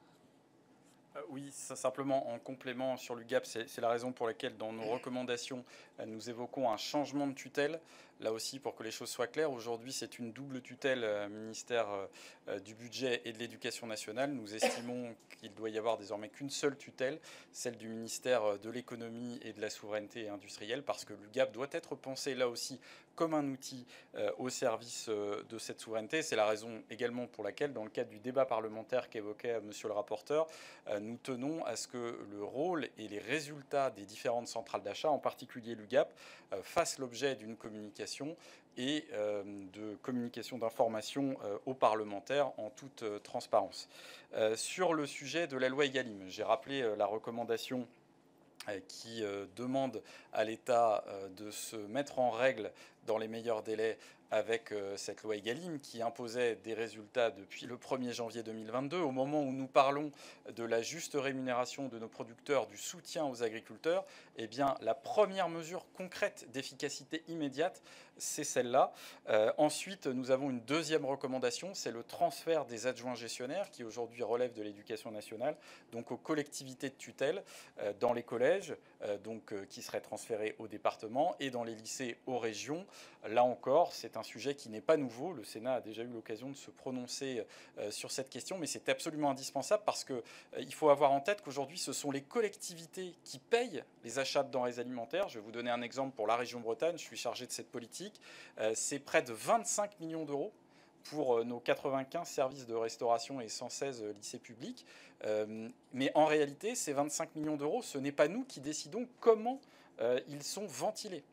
Oui, ça, simplement en complément sur l'UGAP, c'est la raison pour laquelle dans nos recommandations, nous évoquons un changement de tutelle. Là aussi, pour que les choses soient claires, aujourd'hui c'est une double tutelle ministère du budget et de l'éducation nationale. Nous estimons qu'il doit y avoir désormais qu'une seule tutelle, celle du ministère de l'économie et de la souveraineté industrielle, parce que l'UGAP doit être pensé là aussi comme un outil au service de cette souveraineté. C'est la raison également pour laquelle, dans le cadre du débat parlementaire qu'évoquait monsieur le rapporteur, nous tenons à ce que le rôle et les résultats des différentes centrales d'achat, en particulier l'UGAP, fassent l'objet d'une communication et de communication d'informations aux parlementaires en toute transparence. Sur le sujet de la loi Egalim, j'ai rappelé la recommandation qui demande à l'État de se mettre en règle dans les meilleurs délais avec cette loi Egalim qui imposait des résultats depuis le 1er janvier 2022. Au moment où nous parlons de la juste rémunération de nos producteurs, du soutien aux agriculteurs, eh bien, la première mesure concrète d'efficacité immédiate, c'est celle-là. Ensuite, nous avons une deuxième recommandation, c'est le transfert des adjoints gestionnaires qui aujourd'hui relèvent de l'éducation nationale, donc aux collectivités de tutelle, dans les collèges, qui seraient transférés aux départements, et dans les lycées aux régions. Là encore, c'est un sujet qui n'est pas nouveau. Le Sénat a déjà eu l'occasion de se prononcer sur cette question, mais c'est absolument indispensable parce qu'il faut avoir en tête qu'aujourd'hui, ce sont les collectivités qui payent les achats de denrées alimentaires. Je vais vous donner un exemple pour la région Bretagne. Je suis chargé de cette politique. C'est près de 25 millions d'euros pour nos 95 services de restauration et 116 lycées publics. Mais en réalité, ces 25 millions d'euros, ce n'est pas nous qui décidons comment ils sont ventilés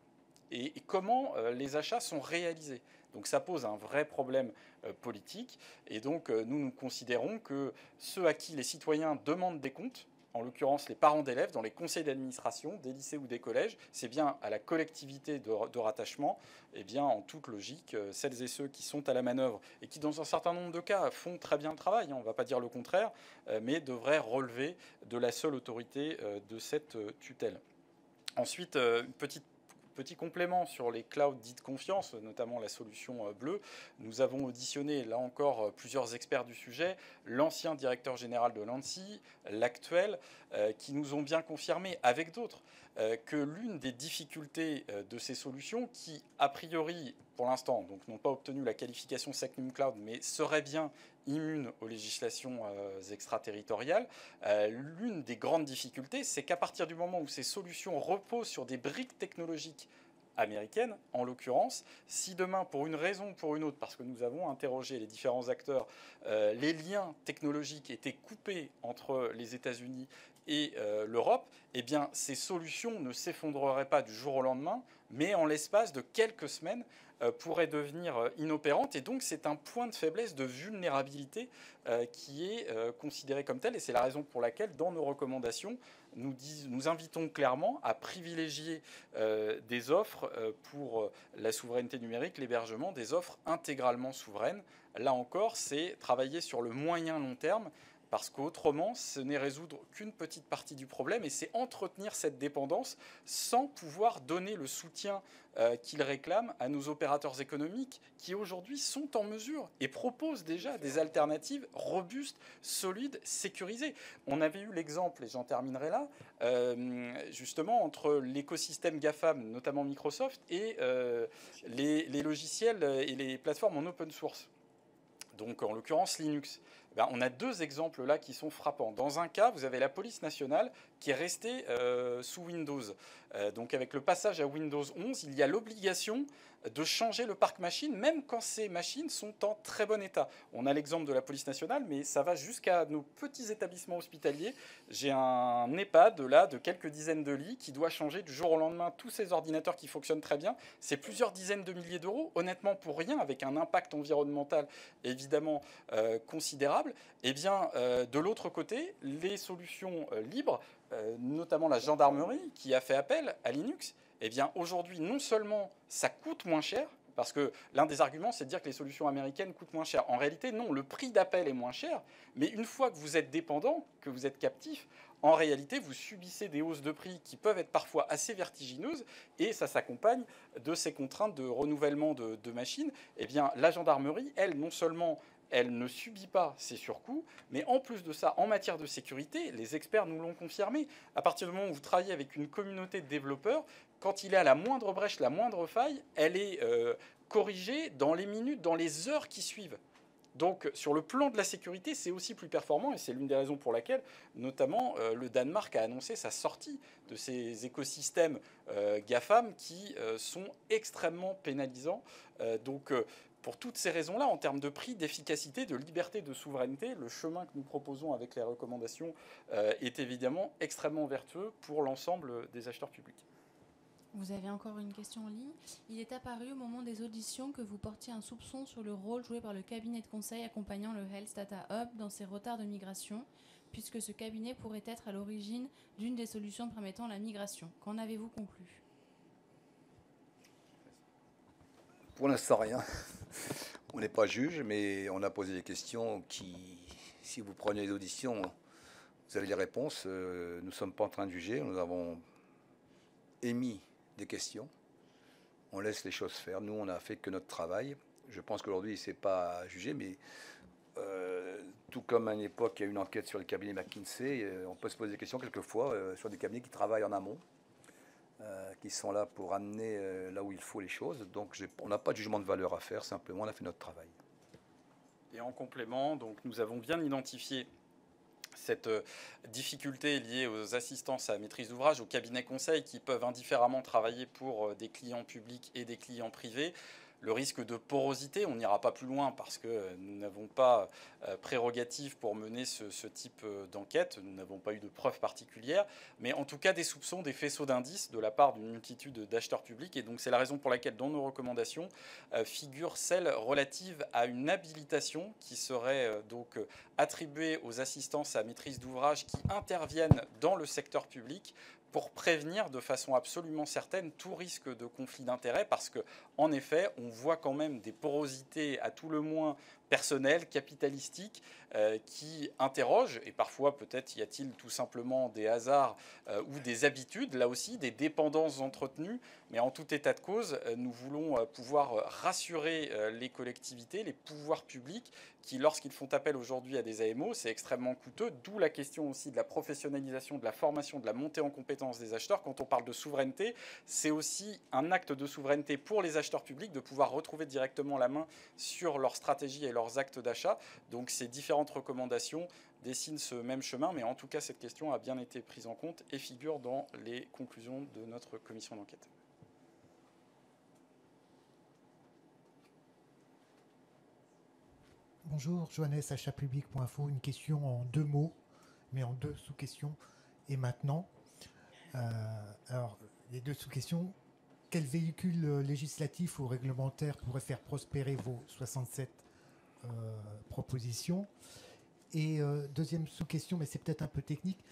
et comment les achats sont réalisés. Donc ça pose un vrai problème politique. Et donc nous considérons que ceux à qui les citoyens demandent des comptes, en l'occurrence les parents d'élèves, dans les conseils d'administration des lycées ou des collèges, c'est bien à la collectivité de rattachement, et bien en toute logique, celles et ceux qui sont à la manœuvre et qui dans un certain nombre de cas font très bien le travail, on ne va pas dire le contraire, mais devraient relever de la seule autorité de cette tutelle. Ensuite, petit complément sur les clouds dits de confiance, notamment la solution bleue. Nous avons auditionné, là encore, plusieurs experts du sujet, l'ancien directeur général de l'ANSSI, l'actuel, qui nous ont bien confirmé, avec d'autres, que l'une des difficultés de ces solutions, qui, a priori, pour l'instant, n'ont pas obtenu la qualification SecNum Cloud, mais seraient bien immunes aux législations extraterritoriales, l'une des grandes difficultés, c'est qu'à partir du moment où ces solutions reposent sur des briques technologiques américaine, en l'occurrence. Si demain, pour une raison ou pour une autre, parce que nous avons interrogé les différents acteurs, les liens technologiques étaient coupés entre les États-Unis et l'Europe, eh bien, ces solutions ne s'effondreraient pas du jour au lendemain, mais en l'espace de quelques semaines, pourraient devenir inopérantes. Et donc, c'est un point de faiblesse, de vulnérabilité qui est considéré comme tel. Et c'est la raison pour laquelle, dans nos recommandations, nous invitons clairement à privilégier des offres pour la souveraineté numérique, l'hébergement, des offres intégralement souveraines. Là encore, c'est travailler sur le moyen long terme, parce qu'autrement, ce n'est résoudre qu'une petite partie du problème, et c'est entretenir cette dépendance sans pouvoir donner le soutien qu'ils réclament à nos opérateurs économiques qui aujourd'hui sont en mesure et proposent déjà des alternatives robustes, solides, sécurisées. On avait eu l'exemple, et j'en terminerai là, justement entre l'écosystème GAFAM, notamment Microsoft, et les logiciels et les plateformes en open source. Donc en l'occurrence Linux. Ben, on a deux exemples là qui sont frappants. Dans un cas, vous avez la police nationale qui est restée sous Windows. Donc avec le passage à Windows 11, il y a l'obligation de changer le parc machine, même quand ces machines sont en très bon état. On a l'exemple de la police nationale, mais ça va jusqu'à nos petits établissements hospitaliers. J'ai un EHPAD là, de quelques dizaines de lits qui doit changer du jour au lendemain tous ces ordinateurs qui fonctionnent très bien. C'est plusieurs dizaines de milliers d'euros, honnêtement pour rien, avec un impact environnemental évidemment considérable. Eh bien, de l'autre côté, les solutions libres, notamment la gendarmerie qui a fait appel à Linux, eh bien aujourd'hui, non seulement ça coûte moins cher, parce que l'un des arguments, c'est de dire que les solutions américaines coûtent moins cher. En réalité, non, le prix d'appel est moins cher, mais une fois que vous êtes dépendant, que vous êtes captif, en réalité, vous subissez des hausses de prix qui peuvent être parfois assez vertigineuses, et ça s'accompagne de ces contraintes de renouvellement de machines. Eh bien, la gendarmerie, elle, non seulement elle ne subit pas ces surcoûts, mais en plus de ça, en matière de sécurité, les experts nous l'ont confirmé. À partir du moment où vous travaillez avec une communauté de développeurs, quand il y a la moindre brèche, la moindre faille, elle est corrigée dans les minutes, dans les heures qui suivent. Donc, sur le plan de la sécurité, c'est aussi plus performant, et c'est l'une des raisons pour laquelle, notamment, le Danemark a annoncé sa sortie de ces écosystèmes GAFAM qui sont extrêmement pénalisants. Pour toutes ces raisons-là, en termes de prix, d'efficacité, de liberté, de souveraineté, le chemin que nous proposons avec les recommandations est évidemment extrêmement vertueux pour l'ensemble des acheteurs publics. Vous avez encore une question en ligne. Il est apparu au moment des auditions que vous portiez un soupçon sur le rôle joué par le cabinet de conseil accompagnant le Health Data Hub dans ses retards de migration, puisque ce cabinet pourrait être à l'origine d'une des solutions permettant la migration. Qu'en avez-vous conclu ? Pour l'instant, rien. On n'est pas juge, mais on a posé des questions qui, si vous prenez les auditions, vous avez les réponses. Nous ne sommes pas en train de juger. Nous avons émis des questions. On laisse les choses faire. Nous, on n'a fait que notre travail. Je pense qu'aujourd'hui, ce n'est pas à juger, mais tout comme à une époque, il y a eu une enquête sur le cabinet McKinsey, on peut se poser des questions quelquefois sur des cabinets qui travaillent en amont, qui sont là pour amener là où il faut les choses. Donc on n'a pas de jugement de valeur à faire, simplement on a fait notre travail. Et en complément, donc, nous avons bien identifié cette difficulté liée aux assistances à maîtrise d'ouvrage, aux cabinets conseils qui peuvent indifféremment travailler pour des clients publics et des clients privés. Le risque de porosité, on n'ira pas plus loin parce que nous n'avons pas prérogative pour mener ce type d'enquête, nous n'avons pas eu de preuves particulières, mais en tout cas des soupçons, des faisceaux d'indices de la part d'une multitude d'acheteurs publics. Et donc c'est la raison pour laquelle dans nos recommandations figure celle relative à une habilitation qui serait donc attribuée aux assistances à maîtrise d'ouvrage qui interviennent dans le secteur public pour prévenir de façon absolument certaine tout risque de conflit d'intérêts, parce qu'en effet, on voit quand même des porosités à tout le moins personnelles, capitalistiques, qui interrogent, et parfois peut-être y a-t-il tout simplement des hasards ou des habitudes, là aussi, des dépendances entretenues, mais en tout état de cause, nous voulons pouvoir rassurer les collectivités, les pouvoirs publics, qui, lorsqu'ils font appel aujourd'hui à des AMO, c'est extrêmement coûteux, d'où la question aussi de la professionnalisation, de la formation, de la montée en compétences des acheteurs. Quand on parle de souveraineté, c'est aussi un acte de souveraineté pour les acheteurs publics de pouvoir retrouver directement la main sur leur stratégie et leurs actes d'achat. Donc ces différentes recommandations dessinent ce même chemin, mais en tout cas cette question a bien été prise en compte et figure dans les conclusions de notre commission d'enquête. Bonjour, Johannes, achapublic.info. Une question en 2 mots, mais en 2 sous-questions. Et maintenant, alors, les 2 sous-questions. Quel véhicule législatif ou réglementaire pourrait faire prospérer vos 67 propositions? Et deuxième sous-question, mais c'est peut-être un peu technique.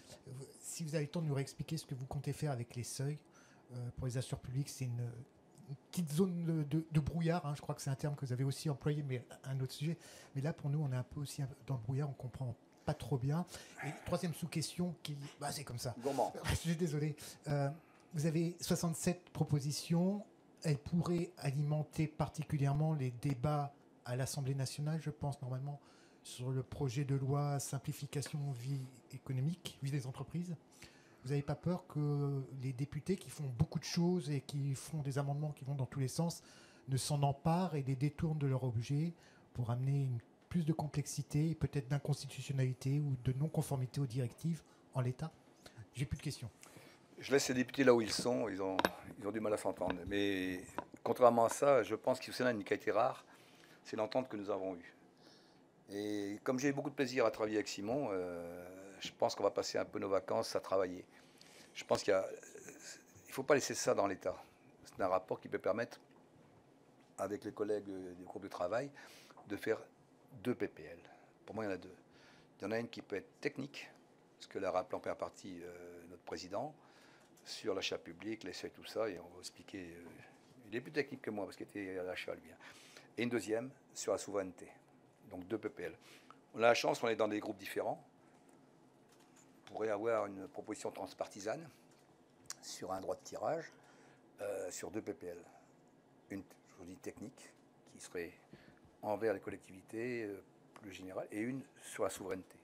Si vous avez le temps de nous réexpliquer ce que vous comptez faire avec les seuils pour les assureurs publics, c'est une petite zone de brouillard, hein, je crois que c'est un terme que vous avez aussi employé, mais un autre sujet. Mais là, pour nous, on est un peu aussi dans le brouillard, on comprend pas trop bien. Et troisième sous-question, c'est comme ça. Gourmand. Je suis désolé. Vous avez 67 propositions. Elles pourraient alimenter particulièrement les débats à l'Assemblée nationale, je pense, normalement, sur le projet de loi simplification vie économique, vie des entreprises. Vous n'avez pas peur que les députés qui font beaucoup de choses et qui font des amendements qui vont dans tous les sens ne s'en emparent et les détournent de leur objet pour amener plus de complexité et peut-être d'inconstitutionnalité ou de non-conformité aux directives en l'état? J'ai plus de questions. Je laisse les députés là où ils sont, ils ont du mal à s'entendre. Mais contrairement à ça, je pense qu'au Sénat, une qualité rare, c'est l'entente que nous avons eue. Et comme j'ai eu beaucoup de plaisir à travailler avec Simon, je pense qu'on va passer un peu nos vacances à travailler. Je pense qu'il ne faut pas laisser ça dans l'État. C'est un rapport qui peut permettre, avec les collègues du groupe de travail, de faire 2 PPL. Pour moi, il y en a 2. Il y en a une qui peut être technique, ce que l'a rappelé en première partie notre président, sur l'achat public, les seuils, tout ça, et on va expliquer. Il est plus technique que moi, parce qu'il était à l'achat, lui. Et une deuxième, sur la souveraineté. Donc 2 PPL. On a la chance, on est dans des groupes différents. On pourrait avoir une proposition transpartisane sur un droit de tirage, sur 2 PPL. Une, je vous dis, technique, qui serait envers les collectivités, plus générale, et une sur la souveraineté.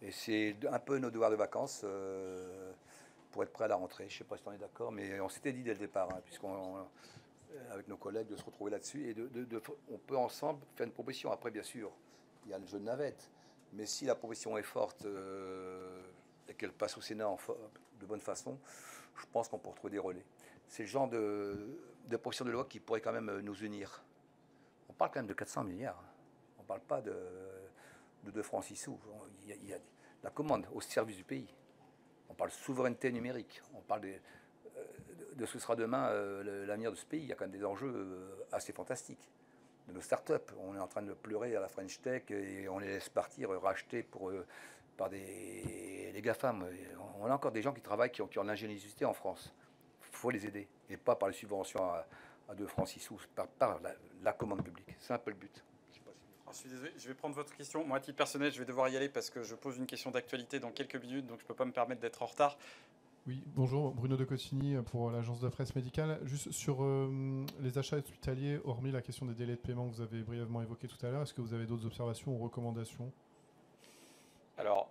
Et c'est un peu nos devoirs de vacances pour être prêt à la rentrée. Je ne sais pas si on est d'accord, mais on s'était dit dès le départ, hein, avec nos collègues, de se retrouver là-dessus, et on peut ensemble faire une proposition. Après, bien sûr, il y a le jeu de navette, mais si la proposition est forte et qu'elle passe au Sénat de bonne façon, je pense qu'on peut retrouver des relais. C'est le genre de proposition de loi qui pourrait quand même nous unir. On parle quand même de 400 milliards. On ne parle pas de 2 francs 6 sous. Il y a la commande au service du pays. On parle de souveraineté numérique. On parle de ce que sera demain l'avenir de ce pays. Il y a quand même des enjeux assez fantastiques. De nos start-up, on est en train de pleurer à la French Tech et on les laisse partir racheter par les GAFAM. On a encore des gens qui travaillent, qui ont l'ingéniosité en France. Il faut les aider, et pas par les subventions à 2 francs 6 sous, par la commande publique. C'est un peu le but. Alors, je suis désolé, je vais prendre votre question. Moi, à titre personnel, je vais devoir y aller parce que je pose une question d'actualité dans quelques minutes, donc je ne peux pas me permettre d'être en retard. Oui, bonjour, Bruno de Cotigny pour l'agence de presse médicale. Juste sur les achats hospitaliers, hormis la question des délais de paiement que vous avez brièvement évoqué tout à l'heure, est-ce que vous avez d'autres observations ou recommandations? Alors,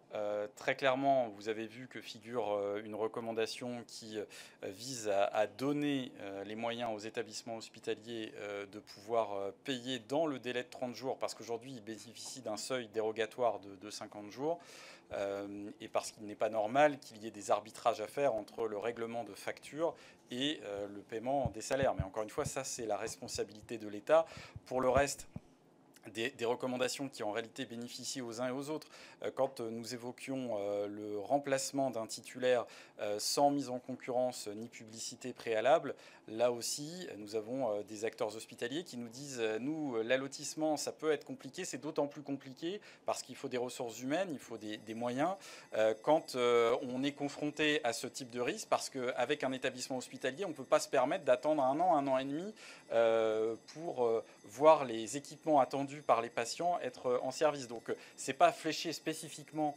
très clairement, vous avez vu que figure une recommandation qui vise à donner les moyens aux établissements hospitaliers de pouvoir payer dans le délai de 30 jours, parce qu'aujourd'hui, ils bénéficient d'un seuil dérogatoire de 50 jours, et parce qu'il n'est pas normal qu'il y ait des arbitrages à faire entre le règlement de facture et le paiement des salaires. Mais encore une fois, ça, c'est la responsabilité de l'État. Pour le reste, des recommandations qui en réalité bénéficient aux uns et aux autres. Quand nous évoquions le remplacement d'un titulaire sans mise en concurrence ni publicité préalable, là aussi nous avons des acteurs hospitaliers qui nous disent nous, l'allotissement ça peut être compliqué, c'est d'autant plus compliqué parce qu'il faut des ressources humaines, il faut des moyens quand on est confronté à ce type de risque, parce qu'avec un établissement hospitalier on ne peut pas se permettre d'attendre un an et demi pour voir les équipements attendus par les patients être en service. Donc c'est pas fléché spécifiquement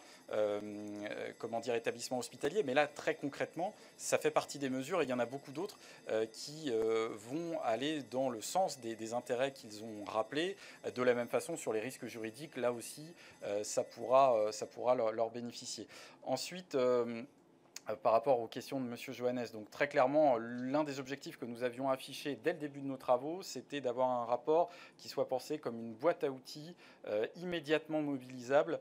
établissement hospitalier, mais là très concrètement ça fait partie des mesures, et il y en a beaucoup d'autres qui vont aller dans le sens des intérêts qu'ils ont rappelés. De la même façon sur les risques juridiques, là aussi ça pourra leur bénéficier. Ensuite par rapport aux questions de M. Johannes. Donc très clairement, l'un des objectifs que nous avions affiché dès le début de nos travaux, c'était d'avoir un rapport qui soit pensé comme une boîte à outils immédiatement mobilisable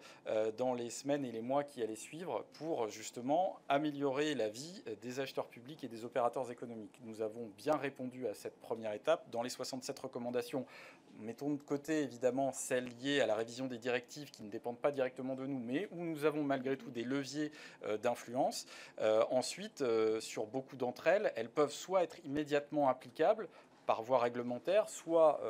dans les semaines et les mois qui allaient suivre pour justement améliorer la vie des acheteurs publics et des opérateurs économiques. Nous avons bien répondu à cette première étape. Dans les 67 recommandations, mettons de côté évidemment celles liées à la révision des directives qui ne dépendent pas directement de nous, mais où nous avons malgré tout des leviers d'influence. Ensuite, sur beaucoup d'entre elles, elles peuvent soit être immédiatement applicables par voie réglementaire, soit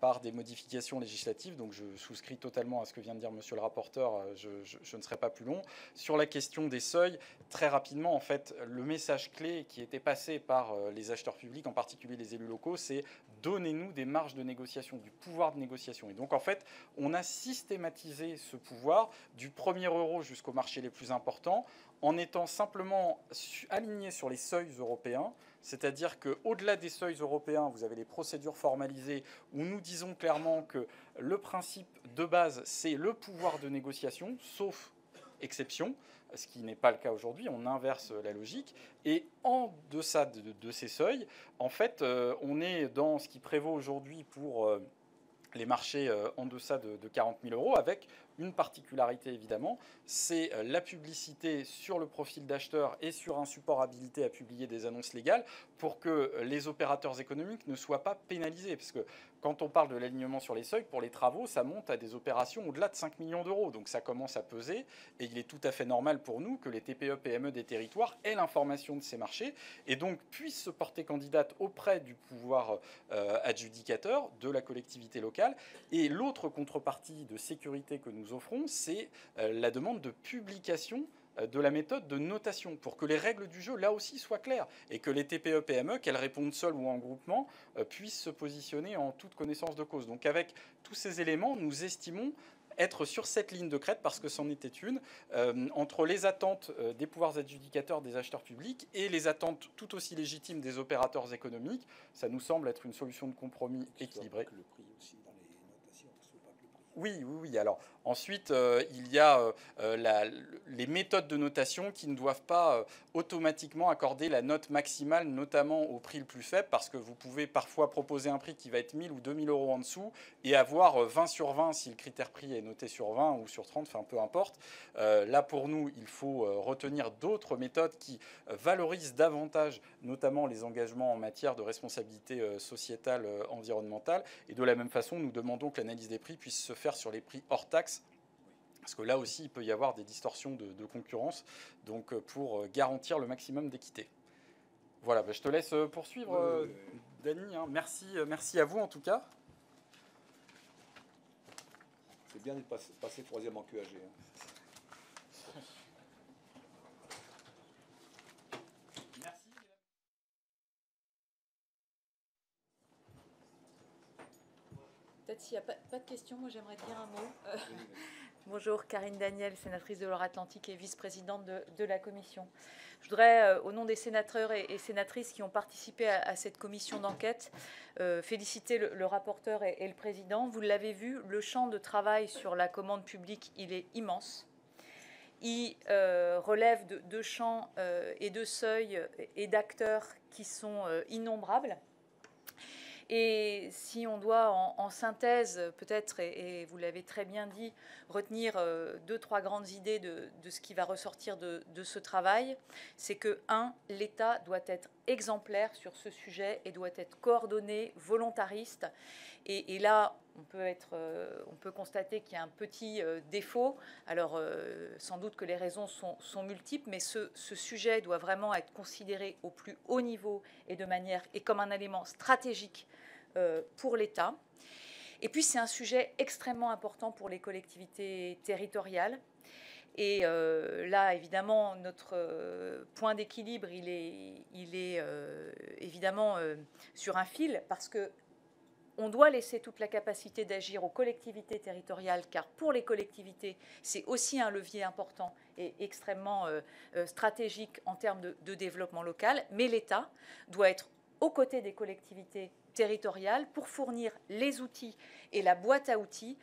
par des modifications législatives. Donc je souscris totalement à ce que vient de dire monsieur le rapporteur, je ne serai pas plus long. Sur la question des seuils, très rapidement, en fait, le message clé qui était passé par les acheteurs publics, en particulier les élus locaux, c'est donnez-nous des marges de négociation, du pouvoir de négociation. Et donc en fait, on a systématisé ce pouvoir du premier euro jusqu'aux marchés les plus importants, en étant simplement aligné sur les seuils européens, c'est-à-dire qu'au-delà des seuils européens, vous avez les procédures formalisées où nous disons clairement que le principe de base, c'est le pouvoir de négociation, sauf exception, ce qui n'est pas le cas aujourd'hui, on inverse la logique. Et en deçà de ces seuils, en fait, on est dans ce qui prévaut aujourd'hui pour les marchés en deçà de 40 000 euros, avec une particularité évidemment, c'est la publicité sur le profil d'acheteur et sur un support habilité à publier des annonces légales pour que les opérateurs économiques ne soient pas pénalisés. Parce que quand on parle de l'alignement sur les seuils, pour les travaux, ça monte à des opérations au-delà de 5 millions d'euros. Donc ça commence à peser et il est tout à fait normal pour nous que les TPE, PME des territoires aient l'information de ces marchés et donc puissent se porter candidate auprès du pouvoir adjudicateur de la collectivité locale. Et l'autre contrepartie de sécurité que nous offrons, c'est la demande de publication de la méthode de notation pour que les règles du jeu, là aussi, soient claires et que les TPE, PME, qu'elles répondent seules ou en groupement, puissent se positionner en toute connaissance de cause. Donc avec tous ces éléments, nous estimons être sur cette ligne de crête, parce que c'en était une, entre les attentes des pouvoirs adjudicateurs des acheteurs publics et les attentes tout aussi légitimes des opérateurs économiques. Ça nous semble être une solution de compromis équilibrée. Le prix aussi dans les notations, parce qu'il faut pas que le prix. Oui. Alors ensuite, il y a les méthodes de notation qui ne doivent pas automatiquement accorder la note maximale, notamment au prix le plus faible, parce que vous pouvez parfois proposer un prix qui va être 1 000 ou 2 000 euros en dessous et avoir 20 sur 20 si le critère prix est noté sur 20 ou sur 30, enfin peu importe. Là, pour nous, il faut retenir d'autres méthodes qui valorisent davantage, notamment les engagements en matière de responsabilité sociétale, environnementale. Et de la même façon, nous demandons que l'analyse des prix puisse se faire sur les prix hors taxe, parce que là aussi, il peut y avoir des distorsions de concurrence, donc pour garantir le maximum d'équité. Voilà, je te laisse poursuivre, Dany. Hein. Merci à vous en tout cas. C'est bien de passer troisième en QAG. Hein. Merci. Peut-être s'il n'y a pas de questions, moi j'aimerais dire un mot. Bonjour, Karine Daniel, sénatrice de Loire-Atlantique et vice-présidente de la commission. Je voudrais, au nom des sénateurs et sénatrices qui ont participé à cette commission d'enquête, féliciter le rapporteur et le président. Vous l'avez vu, le champ de travail sur la commande publique, il est immense. Il relève de champs et de seuils et d'acteurs qui sont innombrables. Et si on doit, en synthèse, peut-être, et vous l'avez très bien dit, retenir 2-3 grandes idées de ce qui va ressortir de ce travail, c'est que, 1, l'État doit être exemplaire sur ce sujet et doit être coordonné, volontariste. Et là, on peut constater qu'il y a un petit défaut. Alors, sans doute que les raisons sont multiples, mais ce sujet doit vraiment être considéré au plus haut niveau et comme un élément stratégique pour l'État. Et puis, c'est un sujet extrêmement important pour les collectivités territoriales. Et là, évidemment, notre point d'équilibre, il est évidemment sur un fil, parce que on doit laisser toute la capacité d'agir aux collectivités territoriales, car pour les collectivités, c'est aussi un levier important et extrêmement stratégique en termes de développement local. Mais l'État doit être aux côtés des collectivités territoriale pour fournir les outils et la boîte à outils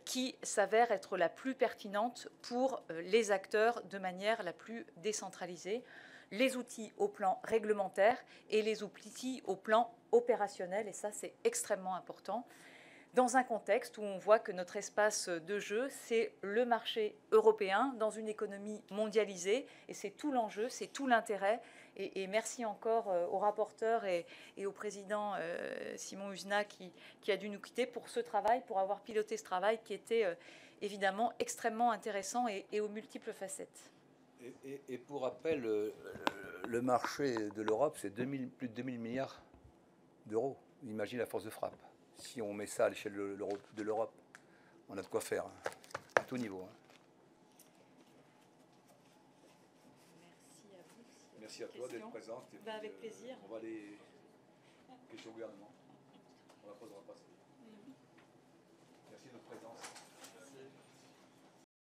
qui s'avère être la plus pertinente pour les acteurs de manière la plus décentralisée. Les outils au plan réglementaire et les outils au plan opérationnel, et ça c'est extrêmement important. Dans un contexte où on voit que notre espace de jeu, c'est le marché européen dans une économie mondialisée, et c'est tout l'enjeu, c'est tout l'intérêt. Et merci encore au rapporteur et au président Simon Husa qui a dû nous quitter pour ce travail, pour avoir piloté ce travail qui était évidemment extrêmement intéressant et aux multiples facettes. Et pour rappel, le marché de l'Europe, c'est plus de 2000 milliards d'euros. Imagine la force de frappe. Si on met ça à l'échelle de l'Europe, on a de quoi faire, hein, à tout niveau. Hein. Merci à vous. Merci à toi d'être présente. Avec plaisir. On va aller questions au gouvernement.